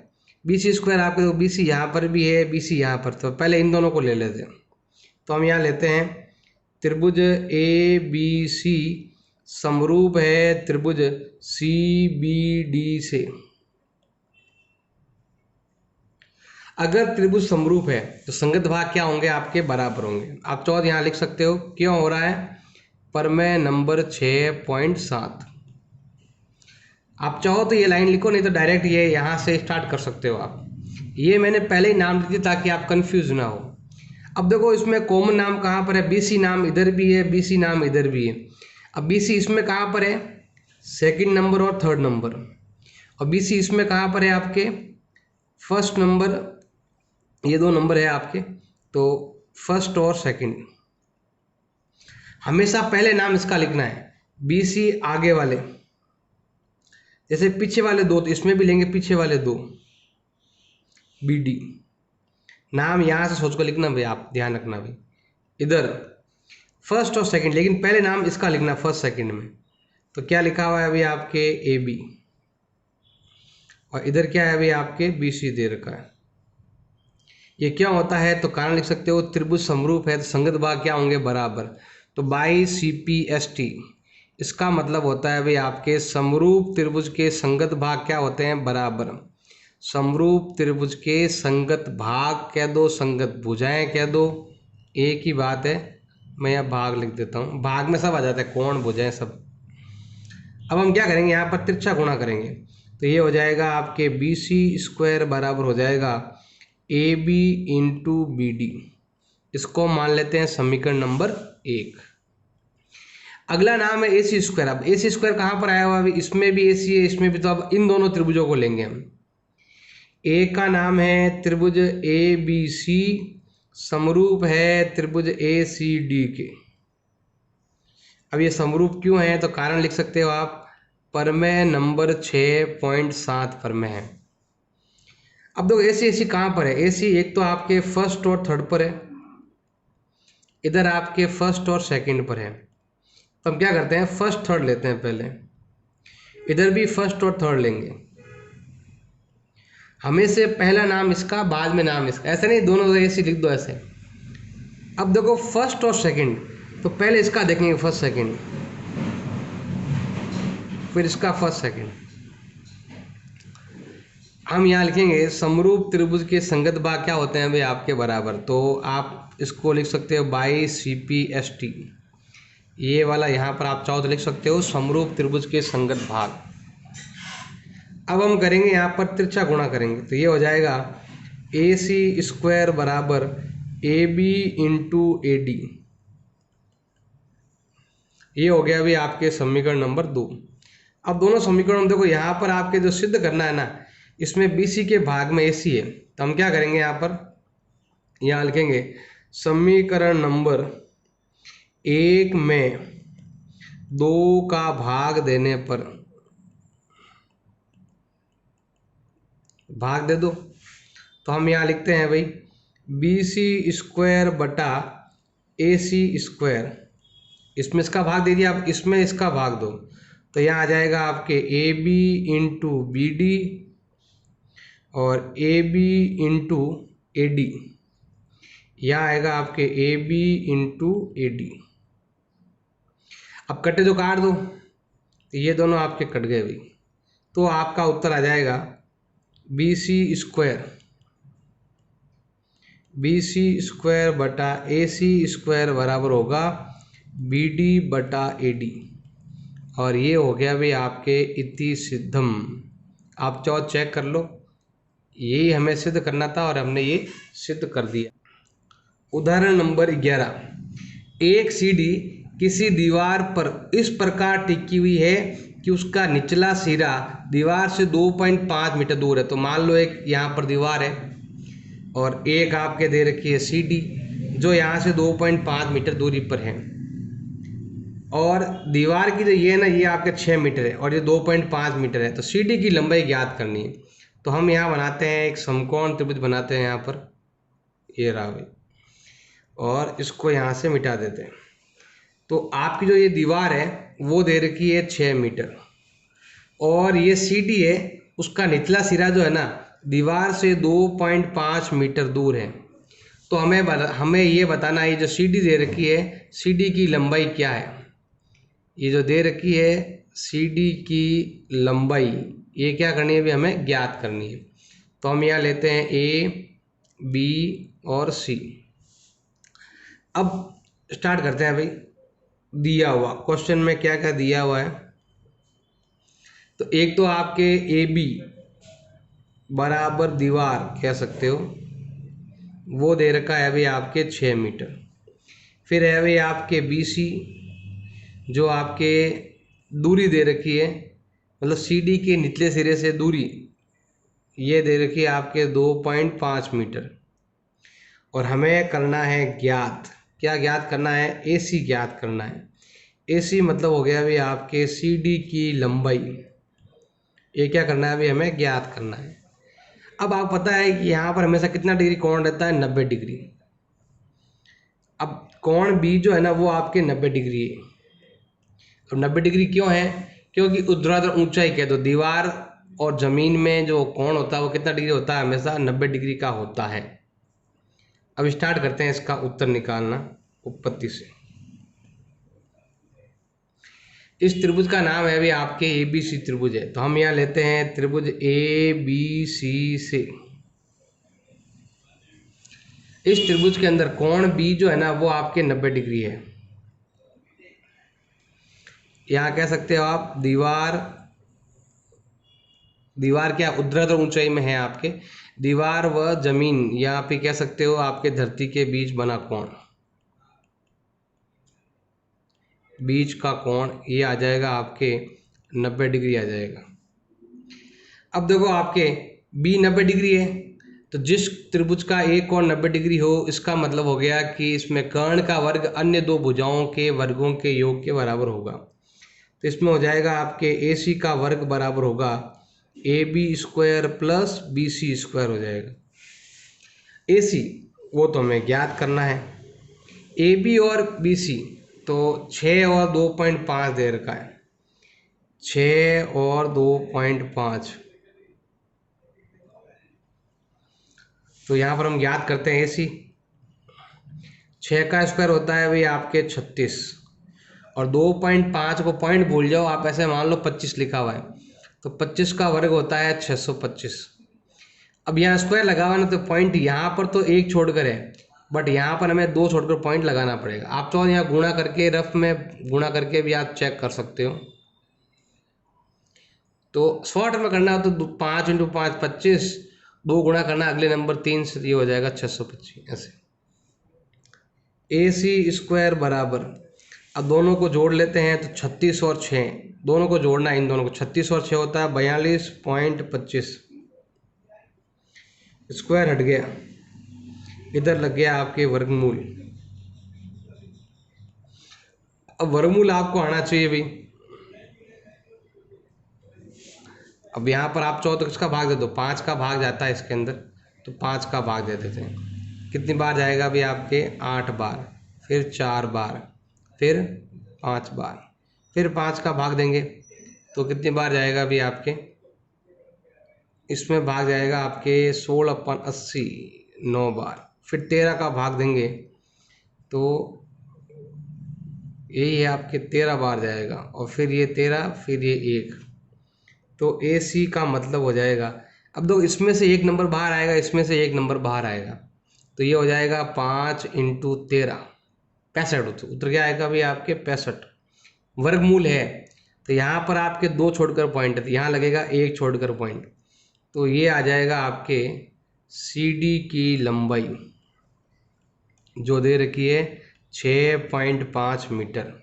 बी सी स्क्वायर आपके देखो बी सी यहाँ पर भी है, बी सी यहाँ पर, तो पहले इन दोनों को ले लेते हैं। तो हम यहाँ लेते हैं त्रिभुज ए बी सी समरूप है त्रिभुज सी बी डी से। अगर त्रिभुज समरूप है तो संगत भाग क्या होंगे आपके, बराबर होंगे। आप चाहो यहाँ लिख सकते हो, क्यों हो रहा है, प्रमेय नंबर 6.7। आप चाहो तो ये लाइन लिखो, नहीं तो डायरेक्ट ये यहाँ से स्टार्ट कर सकते हो आप। ये मैंने पहले ही नाम लिख दिया ताकि आप कंफ्यूज ना हो। अब देखो इसमें कॉमन नाम कहाँ पर है, बी सी नाम इधर भी है, बी सी नाम इधर भी है। अब बी सी इसमें कहाँ पर है, सेकंड नंबर और थर्ड नंबर, और बी सी इसमें कहाँ पर है आपके, फर्स्ट नंबर, ये दो नंबर है आपके, तो फर्स्ट और सेकंड। हमेशा पहले नाम इसका लिखना है, बी सी आगे वाले, जैसे पीछे वाले दो तो इसमें भी लेंगे पीछे वाले दो, बी डी। नाम यहाँ से सोच कर लिखना भाई, आप ध्यान रखना भाई, इधर फर्स्ट और सेकंड, लेकिन पहले नाम इसका लिखना फर्स्ट सेकंड में। तो क्या लिखा हुआ है अभी आपके ए बी, और इधर क्या है अभी आपके बी सी दे रखा है। ये क्या होता है, तो कारण लिख सकते हो, त्रिभुज समरूप है तो संगत भाग क्या होंगे, बराबर। तो by C P S T, इसका मतलब होता है भाई आपके समरूप त्रिभुज के संगत भाग क्या होते हैं, बराबर। समरूप त्रिभुज के संगत भाग कह दो, संगत भुजाएं कह दो, एक ही बात है। मैं यहाँ भाग लिख देता हूँ, भाग में सब आ जाता है, कोण भुजाएं सब। अब हम क्या करेंगे, यहाँ पर तिरछा गुणा करेंगे, तो ये हो जाएगा आपके बी सी स्क्वायर बराबर हो जाएगा A B into B D. इसको मान लेते हैं समीकरण नंबर 1। अगला नाम है ए सी स्क्वायर। अब ए सी स्क्वायर कहाँ पर आया हुआ, अभी इसमें भी ए सी है इसमें भी, तो अब इन दोनों त्रिभुजों को लेंगे हम। ए का नाम है त्रिभुज ए बी सी समरूप है त्रिभुज ए सी डी के। अब ये समरूप क्यों है, तो कारण लिख सकते हो आप, प्रमेय नंबर 6.7 प्रमेय है। अब देखो ए सी कहाँ पर है, ए सी एक तो आपके फर्स्ट और थर्ड पर है, इधर आपके फर्स्ट और सेकंड पर है। तो हम क्या करते हैं, फर्स्ट थर्ड लेते हैं पहले, इधर भी फर्स्ट और थर्ड लेंगे। हमें से पहला नाम इसका, बाद में नाम इसका, ऐसे नहीं, दोनों ऐसे लिख दो ऐसे। अब देखो फर्स्ट और सेकंड, तो पहले इसका देखेंगे फर्स्ट सेकंड, फिर इसका फर्स्ट सेकंड। हम यहाँ लिखेंगे समरूप त्रिभुज के संगत भाग क्या होते हैं भाई आपके बराबर, तो आप इसको लिख सकते हो बाई CPST। ये वाला यहाँ पर आप चाहो तो लिख सकते हो समरूप त्रिभुज के संगत भाग। अब हम करेंगे यहाँ पर तिरछा गुणा करेंगे, तो ये हो जाएगा AC² बराबर AB इंटू AD। ये हो गया भाई आपके समीकरण नंबर 2। अब दोनों समीकरण देखो, यहाँ पर आपके जो सिद्ध करना है ना, इसमें BC के भाग में AC है, तो हम क्या करेंगे यहाँ पर, यहाँ लिखेंगे समीकरण नंबर 1 में 2 का भाग देने पर, भाग दे दो, तो हम यहाँ लिखते हैं भाई BC² बटा AC²। इसमें इसका भाग दे दिया, आप इसमें इसका भाग दो, तो यहाँ आ जाएगा आपके AB इंटू BD और AB इंटू AD। यहाँ आएगा आपके AB इंटू AD। अब कटे जो काट दो, तो ये दोनों आपके कट गए भाई, तो आपका उत्तर आ जाएगा BC² बटा AC² बराबर होगा BD बटा AD। और ये हो गया भाई आपके इति सिद्धम। आप चाहो चेक कर लो, यही हमें सिद्ध करना था और हमने ये सिद्ध कर दिया। उदाहरण नंबर 11, एक सीढ़ी किसी दीवार पर इस प्रकार टिकी हुई है कि उसका निचला सिरा दीवार से 2.5 मीटर दूर है। तो मान लो एक यहाँ पर दीवार है और एक आपके दे रखी है सीढ़ी जो यहाँ से 2.5 मीटर दूरी पर है, और दीवार की जो ये ना, ये आपके 6 मीटर है और ये 2.5 मीटर है। तो सीढ़ी की लंबाई ज्ञात करनी है। तो हम यहाँ बनाते हैं एक समकोण त्रिभुज बनाते हैं यहाँ पर, ये रहा भाई, और इसको यहाँ से मिटा देते हैं। तो आपकी जो ये दीवार है वो दे रखी है 6 मीटर, और ये सीढ़ी है, उसका निचला सिरा जो है ना दीवार से 2.5 मीटर दूर है। तो हमें ये बताना है, ये जो सीढ़ी दे रखी है, सीढ़ी की लंबाई क्या है। ये जो दे रखी है सीढ़ी की लंबाई, ये क्या करनी है भी हमें ज्ञात करनी है। तो हम यहाँ लेते हैं A, B और C। अब स्टार्ट करते हैं भाई, दिया हुआ क्वेश्चन में क्या क्या दिया हुआ है। तो एक तो आपके AB बराबर दीवार कह सकते हो, वो दे रखा है भाई आपके 6 मीटर। फिर है भाई आपके BC जो आपके दूरी दे रखी है, मतलब सीढ़ी के निचले सिरे से दूरी, ये दे रखी है आपके 2.5 मीटर। और हमें करना है ज्ञात, क्या ज्ञात करना है, AC ज्ञात करना है। AC मतलब हो गया भाई आपके सीढ़ी की लंबाई, ये क्या करना है भाई हमें ज्ञात करना है। अब आपको पता है कि यहाँ पर हमेशा कितना डिग्री कोण रहता है, 90 डिग्री। अब कोण B जो है ना वो आपके 90 डिग्री है। अब 90 डिग्री क्यों है, क्योंकि ऊर्ध्वाधर ऊंचाई कह दो, दीवार और जमीन में जो कोण होता है वो कितना डिग्री होता है, हमेशा 90 डिग्री का होता है। अब स्टार्ट करते हैं इसका उत्तर निकालना उत्पत्ति से। इस त्रिभुज का नाम है भी आपके ABC त्रिभुज है। तो हम यहाँ लेते हैं त्रिभुज ABC से। इस त्रिभुज के अंदर कोण B जो है ना वो आपके 90 डिग्री है। यहाँ कह सकते हो आप दीवार क्या ऊर्ध्वाधर ऊंचाई में है आपके, दीवार व जमीन, यहाँ पे कह सकते हो आपके धरती के बीच बना कोण, बीच का कोण ये आ जाएगा आपके 90 डिग्री आ जाएगा। अब देखो आपके B 90 डिग्री है, तो जिस त्रिभुज का एक कोण 90 डिग्री हो, इसका मतलब हो गया कि इसमें कर्ण का वर्ग अन्य दो भुजाओं के वर्गों के योग के बराबर होगा। तो इसमें हो जाएगा आपके AC का वर्ग बराबर होगा AB² प्लस BC² हो जाएगा। AC वो तो हमें ज्ञात करना है। AB और BC तो 6 और 2.5 दे रखा है, 6 और 2.5, तो यहाँ पर हम याद करते हैं AC 6 का स्क्वायर होता है भाई आपके 36 और 2.5 को पॉइंट भूल जाओ आप, ऐसे मान लो 25 लिखा हुआ है तो 25 का वर्ग होता है 625। अब यहाँ स्क्वायर लगा हुआ ना तो पॉइंट यहाँ पर तो एक छोड़कर है, बट यहाँ पर हमें 2 छोड़कर पॉइंट लगाना पड़ेगा। आप चाहो यहाँ गुणा करके रफ में गुणा करके भी आप चेक कर सकते हो। तो शॉर्ट में करना हो तो 5 × 5 25, 2 गुणा करना अगले नंबर 3 से, ये हो जाएगा 625 ऐसे। AC स्क्वायर बराबर, अब दोनों को जोड़ लेते हैं तो 36 और 6 दोनों को जोड़ना है, इन दोनों को 36 और 6 होता है 42.25। स्क्वायर हट गया, इधर लग गया आपके वर्गमूल। अब वर्गमूल आपको आना चाहिए भाई। अब यहाँ पर आप चाहो तो किसका भाग दे दो, 5 का भाग जाता है इसके अंदर, तो 5 का भाग दे देते हैं। कितनी बार जाएगा भाई आपके 8 बार, फिर 4 बार, फिर 5 बार, फिर 5 का भाग देंगे तो कितनी बार जाएगा भाई आपके, इसमें भाग जाएगा आपके 16/80 9 बार, फिर 13 का भाग देंगे तो यही है आपके 13 बार जाएगा, और फिर ये 13, फिर ये 1, तो AC का मतलब हो जाएगा। अब दो इसमें से एक नंबर बाहर आएगा, इसमें से एक नंबर बाहर आएगा, तो ये हो जाएगा 5 × 13 65। उत्तर क्या आएगा भाई आपके 65। वर्गमूल है तो यहाँ पर आपके 2 छोड़कर पॉइंट है, यहाँ लगेगा 1 छोड़कर पॉइंट, तो ये आ जाएगा आपके CD की लंबाई जो दे रखी है 6.5 मीटर,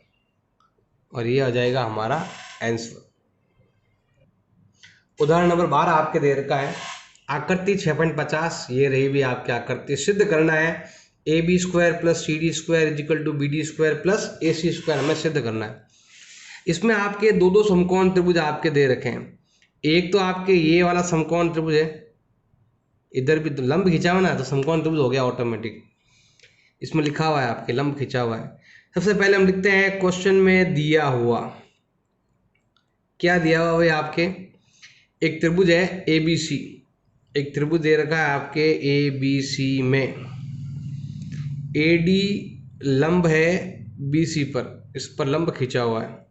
और ये आ जाएगा हमारा आंसर। उदाहरण नंबर 12 आपके दे रखा है आकृति 6.50, ये रही भी आपकी आकृति। सिद्ध करना है AB square plus CD square equal to BD square plus AC square, हमें सिद्ध करना है। इसमें आपके दो समकोण त्रिभुज आपके दे रखे हैं। एक तो आपके ये वाला समकोण त्रिभुज है, इधर भी तो लंब खिंचा हुआ ना, तो समकोण त्रिभुज हो गया ऑटोमेटिक। इसमें लिखा हुआ है आपके लंब खिंचा हुआ है। सबसे पहले हम लिखते हैं क्वेश्चन में दिया हुआ, क्या दिया हुआ भाई आपके, एक त्रिभुज है ABC, एक त्रिभुज दे रखा है आपके ABC में AD लंब है BC पर, इस पर लंब खिंचा हुआ है,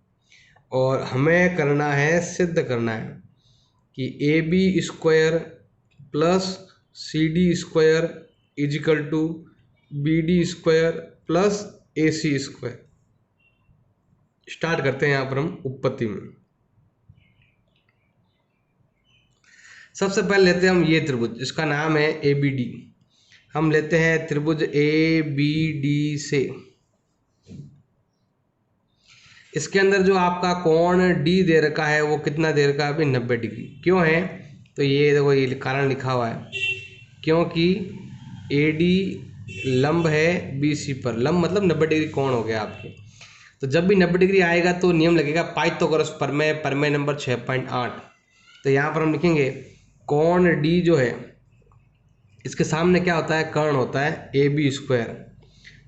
और हमें करना है, सिद्ध करना है कि AB square plus CD square equal to BD square plus AC square. Start करते हैं यहाँ पर हम उत्पत्ति में। सबसे पहले लेते हैं हम ये त्रिभुज, इसका नाम है ABD। हम लेते हैं त्रिभुज ABD से, इसके अंदर जो आपका कोण D दे रखा है वो कितना दे रखा है अभी 90 डिग्री। क्यों है, तो ये देखो ये कारण लिखा हुआ है, क्योंकि AD लंब है BC पर, लंब मतलब 90 डिग्री कोण हो गया आपके। तो जब भी 90 डिग्री आएगा तो नियम लगेगा पाइथागोरस प्रमेय नंबर 6.8। तो यहाँ पर हम लिखेंगे कोण D जो है इसके सामने क्या होता है, कर्ण होता है AB स्क्वायर।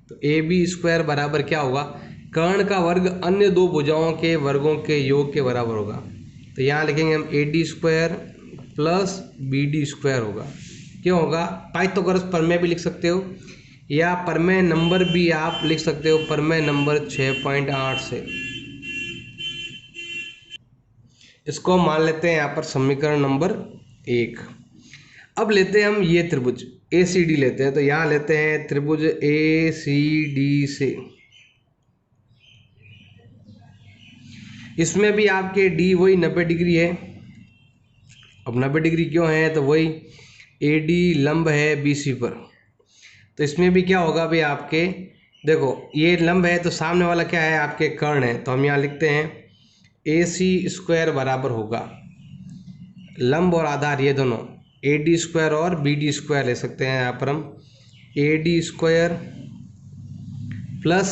तो AB स्क्वायर बराबर क्या होगा, कर्ण का वर्ग अन्य दो भुजाओं के वर्गों के योग के बराबर होगा। तो यहाँ लिखेंगे हम AD square plus BD square होगा। क्यों होगा, पाइथागोरस प्रमेय भी लिख सकते हो या प्रमेय नंबर भी आप लिख सकते हो, प्रमेय नंबर 6.8 से। इसको मान लेते हैं यहाँ पर समीकरण नंबर 1। अब लेते हैं हम ये त्रिभुज ACD लेते हैं, तो यहाँ लेते हैं त्रिभुज ACD से, इसमें भी आपके D वही 90 डिग्री है। अब 90 डिग्री क्यों है, तो वही AD लंब है BC पर, तो इसमें भी क्या होगा भाई आपके, देखो ये लंब है तो सामने वाला क्या है आपके कर्ण है, तो हम यहाँ लिखते हैं AC स्क्वायर बराबर होगा, लंब और आधार ये दोनों AD स्क्वायर और BD स्क्वायर ले सकते हैं। यहाँ पर हम AD स्क्वायर प्लस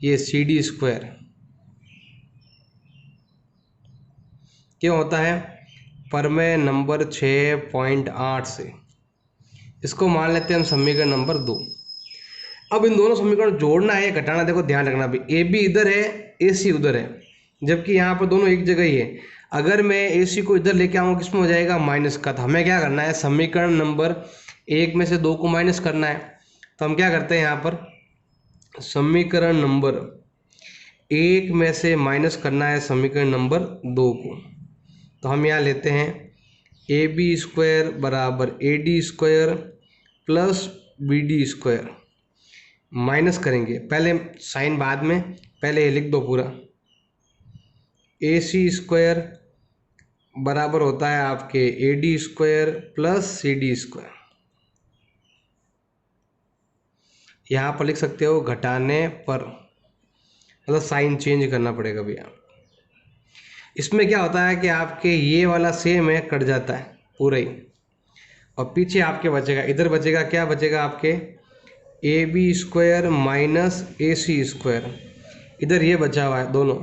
ये CD स्क्वायर, क्यों होता है, प्रमेय नंबर 6.8 से। इसको मान लेते हैं हम समीकरण नंबर 2। अब इन दोनों समीकरण जोड़ना है, घटाना, देखो ध्यान रखना भी, AB इधर है AC उधर है, जबकि यहाँ पर दोनों एक जगह ही है। अगर मैं ए सी को इधर लेके आऊँगा किसमें हो जाएगा, माइनस का। तो हमें क्या करना है, समीकरण नंबर 1 में से 2 को माइनस करना है। तो हम क्या करते हैं यहाँ पर, समीकरण नंबर 1 में से माइनस करना है समीकरण नंबर 2 को। तो हम यहाँ लेते हैं ए बी स्क्वायर बराबर A D square plus B D square, minus करेंगे, पहले साइन बाद में, पहले ये लिख दो पूरा। ए सी स्क्वायर बराबर होता है आपके A D square plus C D square. यहाँ पर लिख सकते हो घटाने पर, मतलब साइन चेंज करना पड़ेगा भैया। इसमें क्या होता है कि आपके ये वाला सेम है, कट जाता है पूरा ही, और पीछे आपके बचेगा, इधर बचेगा, क्या बचेगा आपके, A B square minus A C square. इधर ये बचा हुआ है दोनों,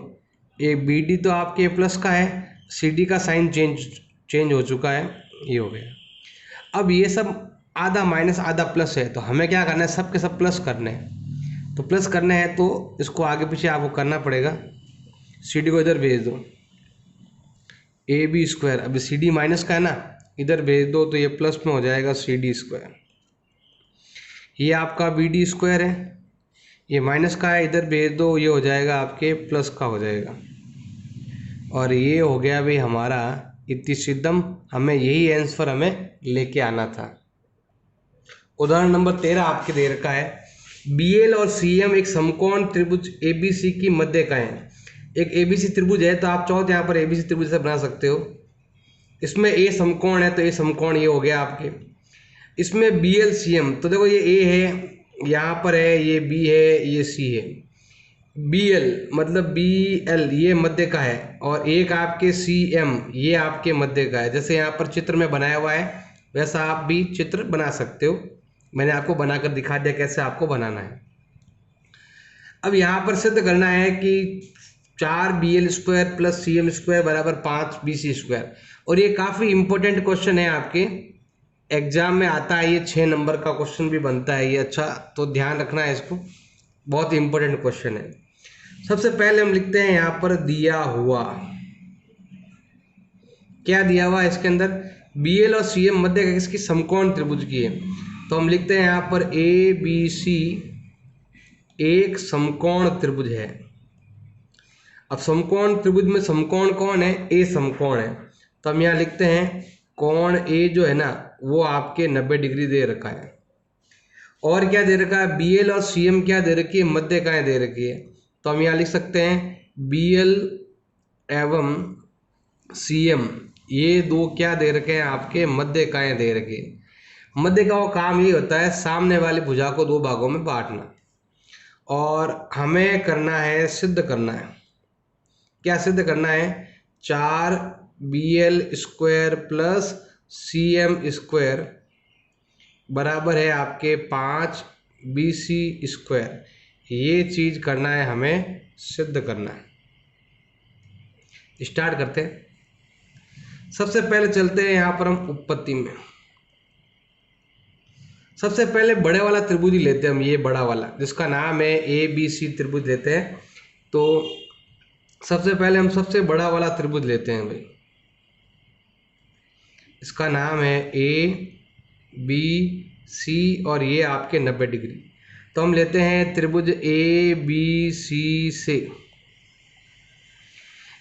ए बी डी तो आपके प्लस का है, सी डी का साइन चेंज हो चुका है, ये हो गया। अब ये सब आधा माइनस आधा प्लस है, तो हमें क्या करना है, सब के सब प्लस करने हैं। तो प्लस करने हैं तो इसको आगे पीछे आपको करना पड़ेगा। सी डी को इधर भेज दो, ए बी स्क्वायर, अभी सी डी माइनस का है ना, इधर भेज दो तो ये प्लस में हो जाएगा सी डी स्क्वायर। ये आपका बी डी स्क्वायर है, ये माइनस का है, इधर भेज दो, ये हो जाएगा आपके प्लस का हो जाएगा। और ये हो गया भाई हमारा इति सिद्धम, हमें यही आंसर हमें लेके आना था। उदाहरण नंबर 13 आपके दे रखा है, बी एल और सी एम एक समकोण त्रिभुज ए बी सी की मध्य का है। एक ए बी सी त्रिभुज है, तो आप चाहो तो यहाँ पर ए बी सी त्रिभुज से बना सकते हो। इसमें ए समकोण है, तो ए समकोण ये हो गया आपके। इसमें बी एल सी एम, तो देखो ये ए है, यहाँ पर है, ये बी है, ये सी है। बी एल मतलब बी एल ये मध्य का है, और एक आपके सी एम ये आपके मध्य का है। जैसे यहाँ पर चित्र में बनाया हुआ है, वैसा आप भी चित्र बना सकते हो। मैंने आपको बनाकर दिखा दिया कैसे आपको बनाना है। अब यहाँ पर सिद्ध करना है कि 4 B L square plus C M square बराबर 5 बी सी स्क्वायर। और ये काफ़ी इंपॉर्टेंट क्वेश्चन है, आपके एग्जाम में आता है, ये 6 नंबर का क्वेश्चन भी बनता है ये। अच्छा, तो ध्यान रखना है इसको, बहुत इंपॉर्टेंट क्वेश्चन है। सबसे पहले हम लिखते हैं यहाँ पर दिया हुआ, क्या दिया हुआ है इसके अंदर, बी एल और सी एम मध्य का किसकी, समकोण त्रिभुज की है। तो हम लिखते हैं यहाँ पर ए बी सी एक समकोण त्रिभुज है। अब समकोण त्रिभुज में समकोण कौन है, ए समकोण है। तो हम यहाँ लिखते हैं कोण ए जो है ना, वो आपके 90 डिग्री दे रखा है। और क्या दे रखा है, बी एल और सी एम क्या दे रखी है, मध्यकाएं दे रखी है। तो हम यहाँ लिख सकते हैं बी एल एवं सी एम ये दो क्या दे रखे हैं, आपके मध्यकाएं दे रखे हैं। मध्य का वो काम ये होता है, सामने वाली भुजा को 2 भागों में बांटना। और हमें करना है, सिद्ध करना है, क्या सिद्ध करना है, 4 B L square plus C M square बराबर है आपके 5 बी सी स्क्वायर। ये चीज करना है, हमें सिद्ध करना है। स्टार्ट करते हैं। सबसे पहले चलते हैं यहाँ पर हम उत्पत्ति में। सबसे पहले बड़े वाला त्रिभुज ही लेते हैं हम, ये बड़ा वाला जिसका नाम है ए बी सी त्रिभुज लेते हैं। तो सबसे पहले हम सबसे बड़ा वाला त्रिभुज लेते हैं भाई, इसका नाम है ए बी सी और ये आपके 90 डिग्री। तो हम लेते हैं त्रिभुज ए बी सी से।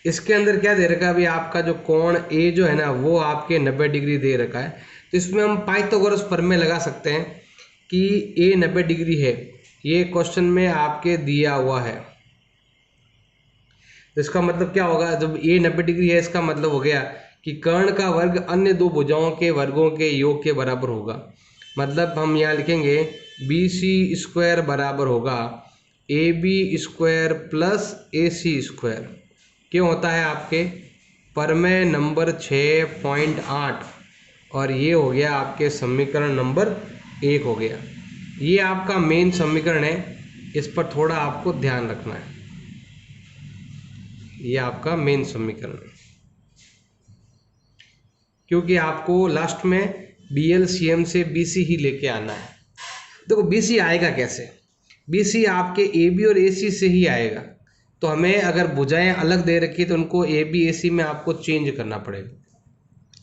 इसके अंदर क्या दे रखा है अभी, आपका जो कोण ए जो है ना, वो आपके 90 डिग्री दे रखा है। तो इसमें हम पाइथागोरस प्रमेय लगा सकते हैं कि ए 90 डिग्री है, ये क्वेश्चन में आपके दिया हुआ है। तो इसका मतलब क्या होगा, जब ए 90 डिग्री है, इसका मतलब हो गया कि कर्ण का वर्ग अन्य 2 भुजाओं के वर्गों के योग के बराबर होगा। मतलब हम यहाँ लिखेंगे बी सी स्क्वायर बराबर होगा A B square plus A C square. क्यों होता है आपके प्रमेय नंबर 6.8, और ये हो गया आपके समीकरण नंबर 1 हो गया। ये आपका मेन समीकरण है, इस पर थोड़ा आपको ध्यान रखना है। ये आपका मेन समीकरण है, क्योंकि आपको लास्ट में बी एल सी एम से बी सी ही लेके आना है। देखो बी सी आएगा कैसे, बी सी आपके ए बी और ए सी से ही आएगा। तो हमें अगर भुजाएं अलग दे रखी है तो उनको ए बी ए सी में आपको चेंज करना पड़ेगा।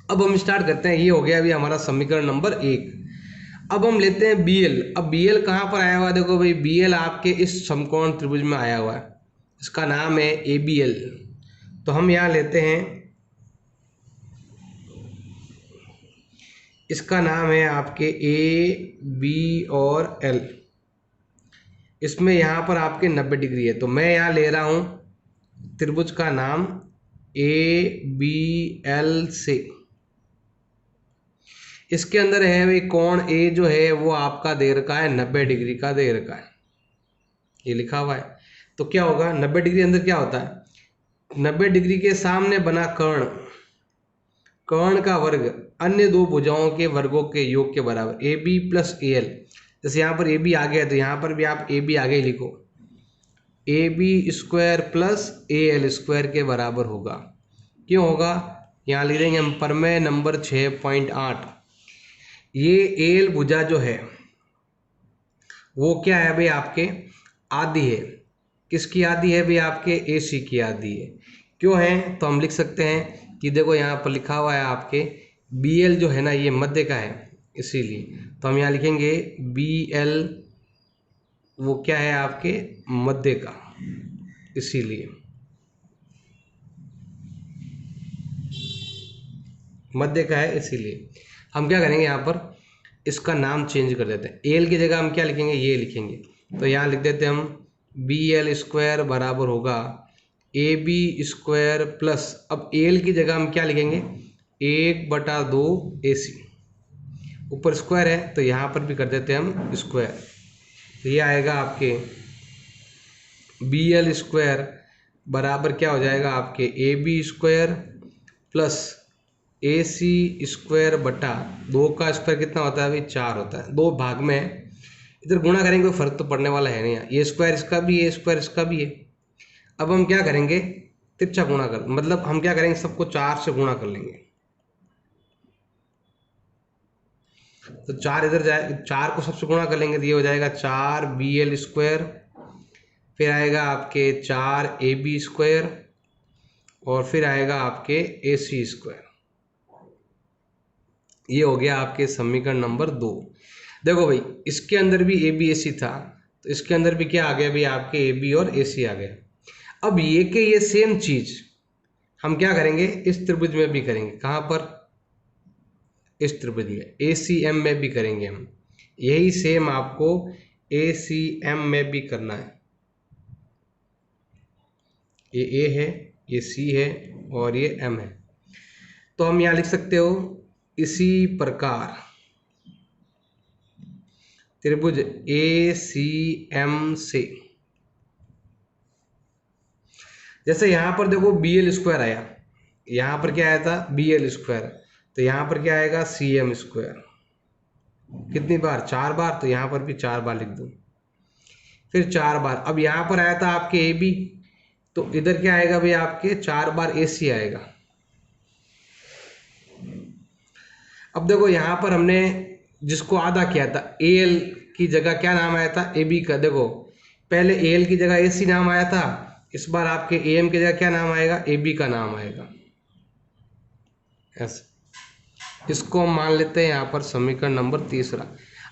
अब हम स्टार्ट करते हैं। ये हो गया अभी हमारा समीकरण नंबर 1। अब हम लेते हैं बी एल। अब बी एल कहाँ पर आया हुआ है? देखो भाई, बी एल आपके इस समकोण त्रिभुज में आया हुआ है, इसका नाम है ए बी एल। तो हम यहाँ लेते हैं, इसका नाम है आपके ए बी और एल। इसमें यहाँ पर आपके 90 डिग्री है, तो मैं यहाँ ले रहा हूँ त्रिभुज का नाम ए बी एल से। इसके अंदर है भाई कोण ए जो है वो आपका दे रखा है 90 डिग्री का दे रखा है, ये लिखा हुआ है। तो क्या होगा, 90 डिग्री अंदर क्या होता है, 90 डिग्री के सामने बना कर्ण, कर्ण का वर्ग अन्य दो भुजाओं के वर्गों के योग के बराबर, A B plus A L. जैसे यहाँ पर ए बी आ गया तो यहाँ पर भी आप ए बी आगे ही लिखो, A B square plus A L square के बराबर होगा। क्यों होगा, यहाँ लिख देंगे हम प्रमेय नंबर 6.8। ये ए एल भुजा जो है वो क्या है भाई, आपके आधी है। किसकी आधी है भाई, आपके ए सी की आधी है। क्यों है, तो हम लिख सकते हैं कि देखो यहाँ पर लिखा हुआ है आपके बी एल जो है ना ये मध्य का है, इसीलिए तो हम यहाँ लिखेंगे बी एल वो क्या है आपके मध्य का, इसीलिए मध्य का है, इसीलिए हम क्या करेंगे यहाँ पर इसका नाम चेंज कर देते हैं। एल की जगह हम क्या लिखेंगे, ये लिखेंगे। तो यहाँ लिख देते हैं हम बी एल स्क्वायर बराबर होगा ए बी स्क्वायर प्लस, अब एल की जगह हम क्या लिखेंगे 1/2 ए सी, ऊपर स्क्वायर है तो यहाँ पर भी कर देते हैं हम स्क्वायर। तो ये आएगा आपके बी एल स्क्वायर बराबर क्या हो जाएगा आपके A B square plus A C square बटा 2 का स्क्वायर कितना होता है अभी 4 होता है, 2 भाग में है। इधर गुणा करेंगे कोई फर्क तो पड़ने वाला है नहीं, ये स्क्वायर इसका भी है, स्क्वायर इसका भी है। अब हम क्या करेंगे, तिरछा गुणा कर, मतलब हम क्या करेंगे सबको 4 से गुणा कर लेंगे। तो 4 इधर जाए, 4 को सबसे गुणा कर लेंगे तो ये हो जाएगा 4 बी एल स्क्वायर, फिर आएगा आपके 4 ए बी स्क्वायर और फिर आएगा आपके ए सी स्क्वायर। ये हो गया आपके समीकरण नंबर 2। देखो भाई इसके अंदर भी ए बी ए सी था, तो इसके अंदर भी क्या आ गया भाई आपके ए बी और ए सी आ गया। अब ये के ये सेम चीज हम क्या करेंगे इस त्रिभुज में भी करेंगे। कहाँ पर, इस त्रिभुज में ए सी एम में भी करेंगे हम, यही सेम आपको ए सी एम में भी करना है। ये ए है, ये सी है और ये एम है। तो हम यहाँ लिख सकते हो इसी प्रकार त्रिभुज ए सी एम से, जैसे यहां पर देखो बी एल स्क्वायर आया, यहां पर क्या आया था बी एल स्क्वायर, तो यहां पर क्या आएगा सी एम स्क्वायर। कितनी बार, 4 बार, तो यहां पर भी 4 बार लिख दो, फिर 4 बार। अब यहां पर आया था आपके ए बी, तो इधर क्या आएगा भाई आपके 4 बार ए सी आएगा। अब देखो यहां पर हमने जिसको आधा किया था ए एल की जगह क्या नाम आया था ए बी का, देखो पहले ए एल की जगह ए सी नाम आया था, इस बार आपके ए एम की जगह क्या नाम आएगा ए बी का नाम आएगा। ऐसे इसको हम मान लेते हैं यहाँ पर समीकरण नंबर 3।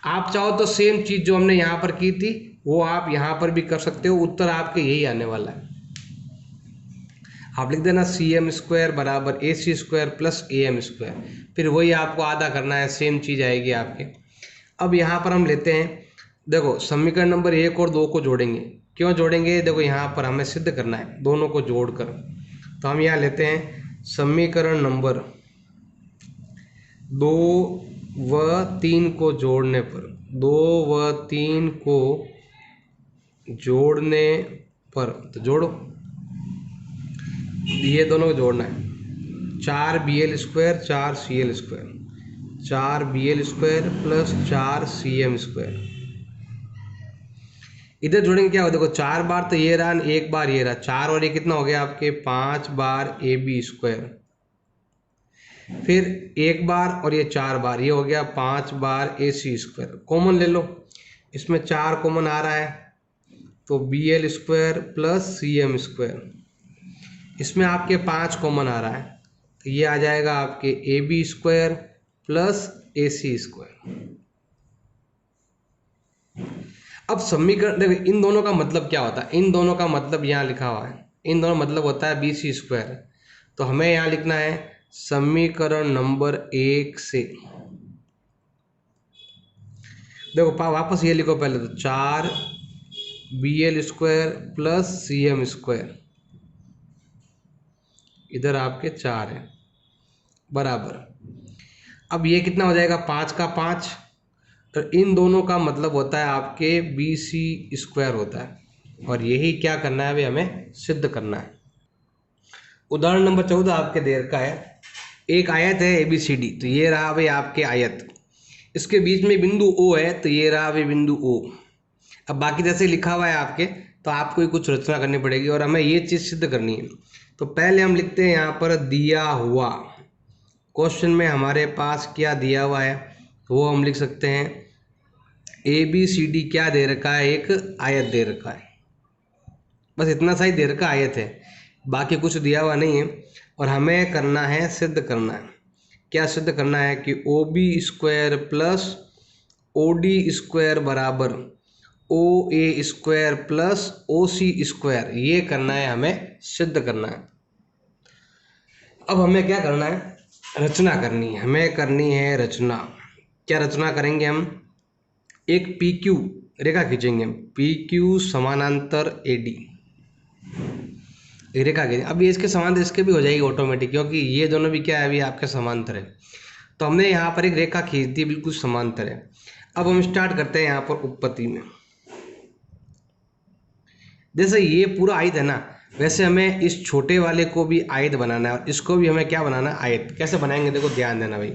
आप चाहो तो सेम चीज जो हमने यहाँ पर की थी वो आप यहाँ पर भी कर सकते हो, उत्तर आपके यही आने वाला है। आप लिख देना सी एम स्क्वायर बराबर A C square plus A M square, फिर वही आपको आधा करना है, सेम चीज आएगी आपके। अब यहाँ पर हम लेते हैं, देखो समीकरण नंबर 1 और 2 को जोड़ेंगे। क्यों जोड़ेंगे, देखो यहाँ पर हमें सिद्ध करना है दोनों को जोड़कर। तो हम यहाँ लेते हैं समीकरण नंबर 2 व 3 को जोड़ने पर, 2 व 3 को जोड़ने पर, तो जोड़ो, ये दोनों को जोड़ना है। 4 B L square 4 C L square, 4 B L square plus 4 C M square. इधर जोड़ेंगे क्या हो, देखो 4 बार तो ये रहा, 1 बार ये रहा, 4 और ये कितना हो गया आपके 5 बार ए बी स्क्वायर, फिर 1 बार और ये 4 बार, ये हो गया 5 बार ए सी स्क्वायर। कॉमन ले लो, इसमें 4 कॉमन आ रहा है, तो BL square plus CM square, इसमें आपके 5 कॉमन आ रहा है, तो ये आ जाएगा आपके AB square plus AC square. अब समीकरण देखो, इन दोनों का मतलब क्या होता है, इन दोनों का मतलब यहाँ लिखा हुआ है, इन दोनों मतलब होता है BC स्क्वायर। तो हमें यहाँ लिखना है समीकरण नंबर 1 से, देखो वापस ये लिखो पहले, तो 4 BL square plus CM square, इधर आपके 4 है, बराबर। अब ये कितना हो जाएगा, 5 का 5, तो इन दोनों का मतलब होता है आपके BC स्क्वायर होता है, और यही क्या करना है अभी हमें सिद्ध करना है। उदाहरण नंबर 14 आपके दे रखा है, एक आयत है ABCD, तो ये रहा भाई आपके आयत, इसके बीच में बिंदु O है, तो ये रहा भाई बिंदु O। अब बाकी जैसे लिखा हुआ है आपके, तो आपको ही कुछ रचना करनी पड़ेगी और हमें ये चीज़ सिद्ध करनी है। तो पहले हम लिखते हैं यहाँ पर दिया हुआ, क्वेश्चन में हमारे पास क्या दिया हुआ है वो हम लिख सकते हैं ABCD क्या दे रखा है, एक आयत दे रखा है, बस इतना सा ही दे रखा आयत है, बाकी कुछ दिया हुआ नहीं है। और हमें करना है, सिद्ध करना है, क्या सिद्ध करना है कि OB square plus OD square बराबर OA square plus OC square, ये करना है, हमें सिद्ध करना है। अब हमें क्या करना है, रचना करनी है, हमें करनी है रचना। क्या रचना करेंगे हम, एक PQ रेखा खींचेंगे, PQ समानांतर AD, रेखा खींचेंगे। अब ये इसके समांतर इसके भी हो जाएगी ऑटोमेटिक, क्योंकि ये दोनों भी क्या है अभी आपके समांतर है। तो हमने यहाँ पर एक रेखा खींच दी, बिल्कुल समांतर है। अब हम स्टार्ट करते हैं यहाँ पर उत्पत्ति में। जैसे ये पूरा आयत है ना, वैसे हमें इस छोटे वाले को भी आयत बनाना है, और इसको भी हमें क्या बनाना है, आयत। कैसे बनाएंगे देखो, ध्यान देना भाई।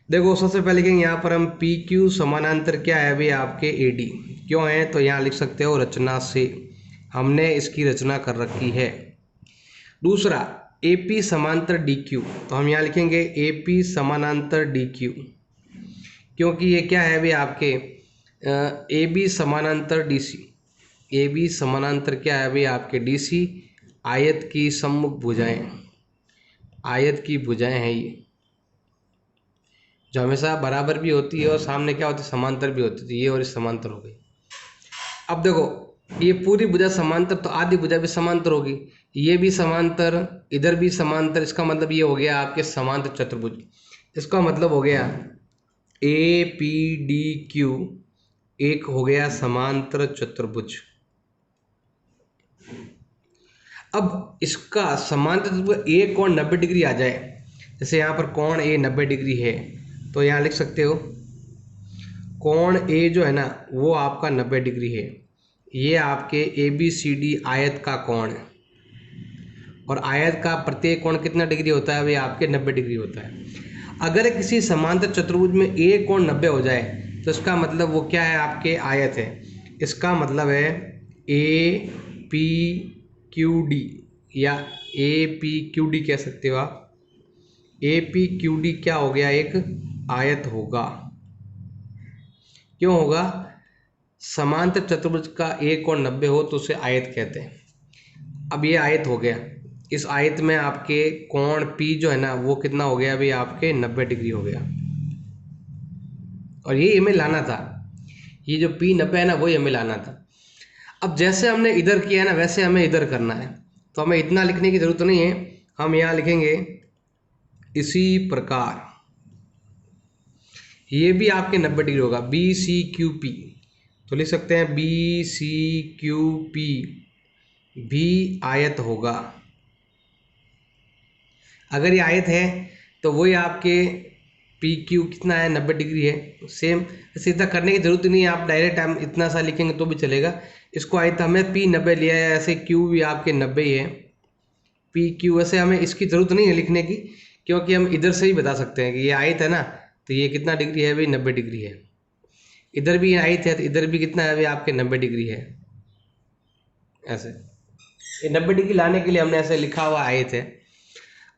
देखो सबसे पहले लिखेंगे यहाँ पर हम PQ समानांतर क्या है भाई आपके AD, क्यों है, तो यहाँ लिख सकते हो रचना से, हमने इसकी रचना कर रखी है। दूसरा AP समांतर DQ, तो हम यहाँ लिखेंगे AP समानांतर DQ, क्योंकि ये क्या है भाई आपके AB समानांतर DC, AB समानांतर क्या है भाई आपके DC, आयत की सम्मुख भुजाएं, आयत की भुजाएं हैं ये, जो हमेशा बराबर भी होती है और सामने क्या होती है, समांतर भी होती है। ये और इस समांतर हो गई। अब देखो ये पूरी भुजा समांतर, तो आधी भुजा भी समांतर होगी, ये भी समांतर, इधर भी समांतर, इसका मतलब ये हो गया आपके समांतर चतुर्भुज। इसका मतलब हो गया APDQ एक हो गया समांतर चतुर्भुज। अब इसका समांतर चतुर्भुज एक कोण 90 डिग्री आ जाए, जैसे यहाँ पर कोण A 90 डिग्री है, तो यहाँ लिख सकते हो कोण A जो है ना वो आपका 90 डिग्री है, ये आपके ABCD आयत का कोण है, और आयत का प्रत्येक कोण कितना डिग्री होता है, वे आपके 90 डिग्री होता है। अगर किसी समांतर चतुर्भुज में एक कोण 90 हो जाए, तो इसका मतलब वो क्या है, आपके आयत है। इसका मतलब है APQD या APQD कह सकते हो आप। APQD क्या हो गया, एक आयत होगा। क्यों होगा, समांतर चतुर्भुज का एक कोण 90 हो तो उसे आयत कहते हैं। अब ये आयत हो गया, इस आयत में आपके कोण P जो है ना वो कितना हो गया अभी आपके 90 डिग्री हो गया, और ये हमें लाना था, ये जो P 90 है ना वही हमें लाना था। अब जैसे हमने इधर किया है ना वैसे हमें इधर करना है, तो हमें इतना लिखने की जरूरत नहीं है, हम यहाँ लिखेंगे इसी प्रकार, ये भी आपके 90 डिग्री होगा, BCQP, तो लिख सकते हैं BCQP भी आयत होगा। अगर ये आयत है तो वही आपके PQ कितना है, 90 डिग्री है। सेम सीधा करने की जरूरत नहीं है, आप डायरेक्ट हम इतना सा लिखेंगे तो भी चलेगा। इसको आयत हमने P 90 लिया है, ऐसे Q भी आपके 90 ही है, PQ। वैसे हमें इसकी ज़रूरत नहीं है लिखने की, क्योंकि हम इधर से ही बता सकते हैं कि ये आयत है ना, तो ये कितना डिग्री है भाई, 90 डिग्री है। इधर भी आयत है तो इधर भी कितना है भाई आपके 90 डिग्री है। ऐसे ये 90 डिग्री लाने के लिए हमने ऐसे लिखा हुआ आयत है।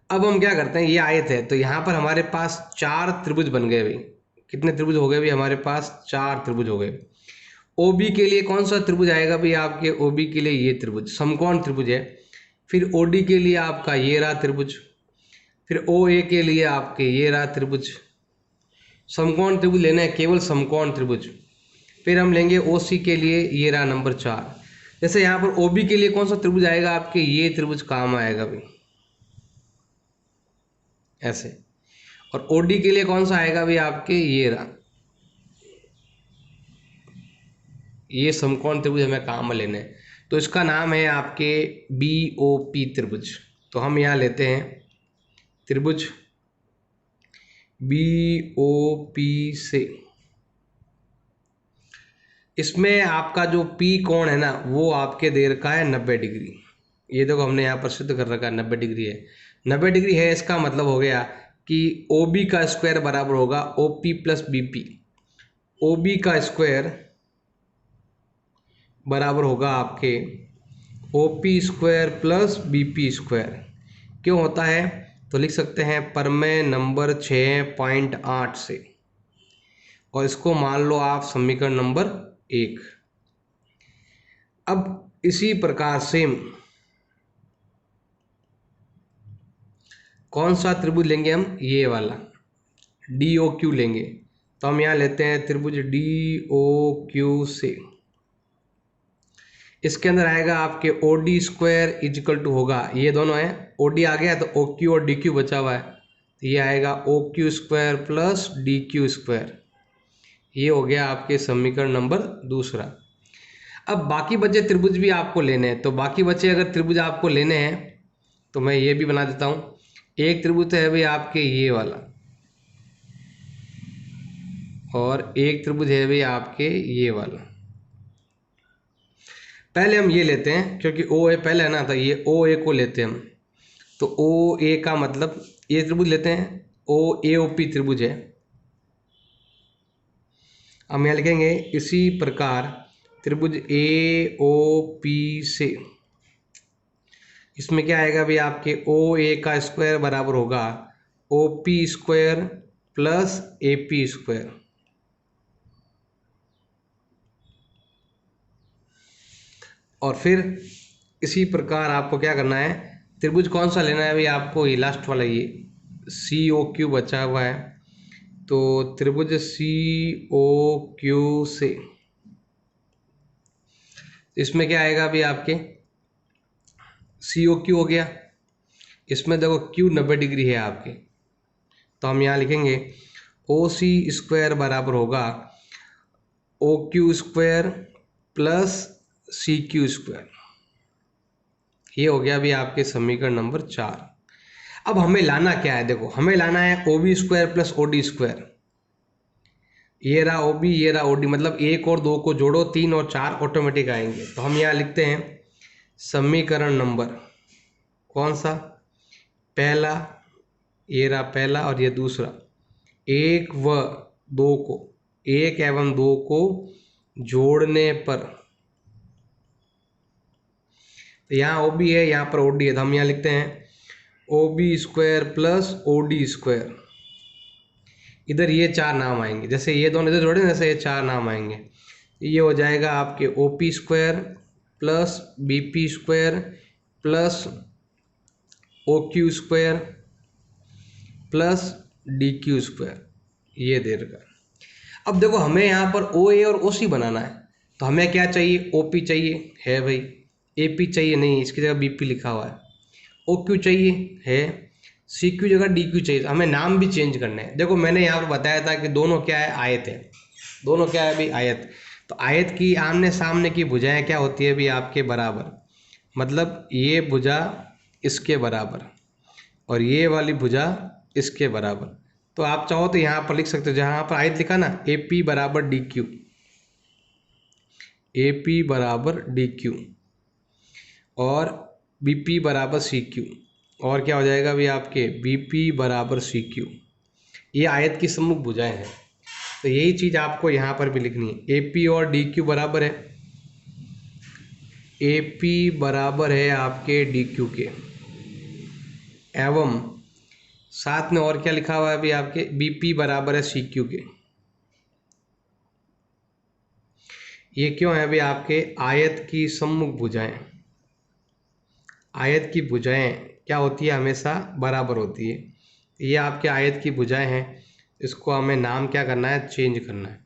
अब हम क्या करते हैं, ये आयत है तो यहाँ पर हमारे पास 4 त्रिभुज बन गए भाई। कितने त्रिभुज हो गए भाई हमारे पास, 4 त्रिभुज हो गए। ओ बी के लिए कौन सा त्रिभुज आएगा भाई आपके, ओ बी के लिए ये त्रिभुज समकोण त्रिभुज है। फिर ओ डी के लिए आपका ये रहा त्रिभुज। फिर ओ ए के लिए आपके ये रहा त्रिभुज। समकोण त्रिभुज लेना है, केवल समकोण त्रिभुज। फिर हम लेंगे ओ सी के लिए ये रहा नंबर 4। जैसे यहाँ पर ओ बी के लिए कौन सा त्रिभुज आएगा आपके, ये त्रिभुज काम आएगा भाई ऐसे। और ओ डी के लिए कौन सा आएगा भाई आपके, ये रहा, ये समकोण त्रिभुज हमें काम में लेने हैं। तो इसका नाम है आपके बी ओ पी त्रिभुज। तो हम यहाँ लेते हैं त्रिभुज बी ओ पी से। इसमें आपका जो पी कोण है ना वो आपके दे रखा है 90 डिग्री। ये देखो हमने यहाँ पर सिद्ध कर रखा है 90 डिग्री है। 90 डिग्री है, इसका मतलब हो गया कि ओ बी का स्क्वायर बराबर होगा O P plus B P. O B का स्क्वायर बराबर होगा आपके O P square plus B P square. क्यों होता है, तो लिख सकते हैं प्रमेय नंबर 6.8 से, और इसको मान लो आप समीकरण नंबर 1। अब इसी प्रकार से कौन सा त्रिभुज लेंगे हम, ये वाला डी ओ क्यू लेंगे। तो हम यहाँ लेते हैं त्रिभुज डी ओ क्यू से। इसके अंदर आएगा आपके O D square equal to होगा, ये दोनों है, ओ डी आ गया तो ओ क्यू और डी क्यू बचा हुआ है, तो ये आएगा O Q square plus D Q square. ये हो गया आपके समीकरण नंबर 2। अब बाकी बचे त्रिभुज भी आपको लेने हैं। तो बाकी बचे अगर त्रिभुज आपको लेने हैं तो मैं ये भी बना देता हूँ। एक त्रिभुज है भाई आपके ये वाला, और एक त्रिभुज है भाई आपके ये वाला। पहले हम ये लेते हैं क्योंकि ओ ए पहले है ना, तो ये ओ ए को लेते हैं हम। तो ओ ए का मतलब ये त्रिभुज लेते हैं, ओ ए ओ पी त्रिभुज है। हम यहाँ लिखेंगे इसी प्रकार त्रिभुज ए ओ पी से। इसमें क्या आएगा भाई आपके ओ ए का स्क्वायर बराबर होगा O P square plus A P square. और फिर इसी प्रकार आपको क्या करना है, त्रिभुज कौन सा लेना है भाई आपको, ये लास्ट वाला ये सी ओ क्यू बचा हुआ है। तो त्रिभुज सी ओ क्यू से इसमें क्या आएगा अभी आपके सी ओ क्यू हो गया। इसमें देखो क्यू 90 डिग्री है आपके, तो हम यहाँ लिखेंगे ओ सी स्क्वायर बराबर होगा O Q square plus C Q square. ये हो गया अभी आपके समीकरण नंबर 4। अब हमें लाना क्या है, देखो हमें लाना है O B square plus O D square. ये रहा ओ बी, ये रहा ओ डी, मतलब 1 और 2 को जोड़ो, 3 और 4 ऑटोमेटिक आएंगे। तो हम यहाँ लिखते हैं समीकरण नंबर कौन सा, पहला, ये रहा पहला और ये दूसरा, 1 व 2 को, 1 एवं 2 को जोड़ने पर, तो यहाँ ओ बी है, यहाँ पर ओ डी है, तो हम यहाँ लिखते हैं O B square plus O D square. इधर ये 4 नाम आएंगे, जैसे ये दोनों इधर जोड़े जैसे ये 4 नाम आएंगे। ये हो जाएगा आपके O P square plus B P square plus O Q square plus D Q square, ये दे रखा। अब देखो हमें यहाँ पर ओ ए और ओ सी बनाना है, तो हमें क्या चाहिए, ओ पी चाहिए है भाई, ए पी चाहिए नहीं, इसकी जगह बी पी लिखा हुआ है, ओ क्यू चाहिए है, सी क्यू जगह डी क्यू चाहिए। हमें नाम भी चेंज करना है। देखो मैंने यहाँ पर बताया था कि दोनों क्या है, आयत है, दोनों क्या है भाई, आयत। तो आयत की आमने सामने की भुजाएं क्या होती है भाई आपके बराबर, मतलब ये भुजा इसके बराबर और ये वाली भुजा इसके बराबर। तो आप चाहो तो यहाँ पर लिख सकते हो, जहाँ पर आयत लिखा ना, ए पी बराबर डी क्यू, ए पी बराबर डी क्यू और बी पी बराबर सी क्यू, और क्या हो जाएगा भाई आपके बी पी बराबर सी क्यू। ये आयत की सम्मुख भुजाएं हैं। तो यही चीज़ आपको यहाँ पर भी लिखनी है, ए पी और डी क्यू बराबर है, ए पी बराबर है आपके डी क्यू के, एवं साथ में और क्या लिखा हुआ है अभी आपके बी पी बराबर है सी क्यू के। ये क्यों है भाई? आपके आयत की सम्मुख भुजाएं, आयत की भुजाएं क्या होती है? हमेशा बराबर होती है। ये आपके आयत की भुजाएं हैं, इसको हमें नाम क्या करना है? चेंज करना है।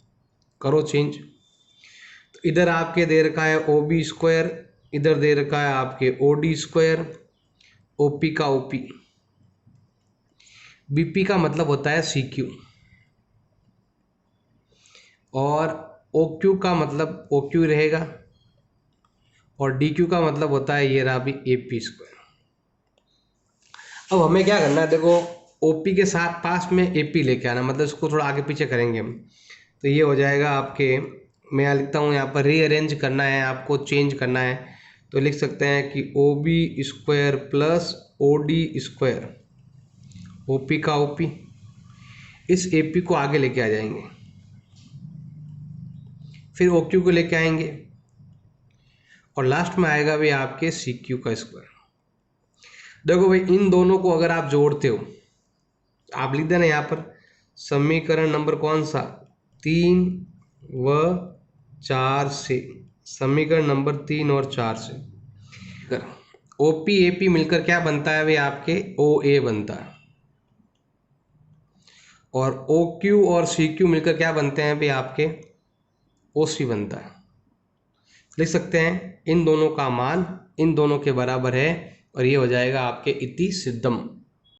करो चेंज। तो इधर आपके दे रखा है ओ बी स्क्वायर, इधर दे रखा है आपके O D square, O P का ओ पी, बी पी का मतलब होता है सी क्यू, और ओ क्यू का मतलब ओ क्यू रहेगा, और डी क्यू का मतलब होता है ये रहा भी ए पी स्क्वायर। अब हमें क्या करना है? देखो, ओपी के साथ पास में एपी लेके आना, मतलब इसको थोड़ा आगे पीछे करेंगे हम, तो ये हो जाएगा आपके, मैं यहाँ लिखता हूँ, यहाँ पर रीअरेंज करना है आपको, चेंज करना है, तो लिख सकते हैं कि O B square plus O D square, O P का ओ पी, इस ए पी को आगे लेके आ जाएंगे, फिर ओ क्यू को लेके आएंगे, और लास्ट में आएगा भाई आपके सी क्यू का स्क्वायर। देखो भाई, इन दोनों को अगर आप जोड़ते हो, आप लिख देना यहाँ पर समीकरण नंबर कौन सा? 3 व 4 से, समीकरण नंबर 3 और 4 से ओ पी ए पी मिलकर क्या बनता है भाई? आपके ओ ए बनता है, और ओ क्यू और सी क्यू मिलकर क्या बनते हैं भाई? आपके ओ सी बनता है। लिख सकते हैं इन दोनों का मान इन दोनों के बराबर है, और ये हो जाएगा आपके इति सिद्धम।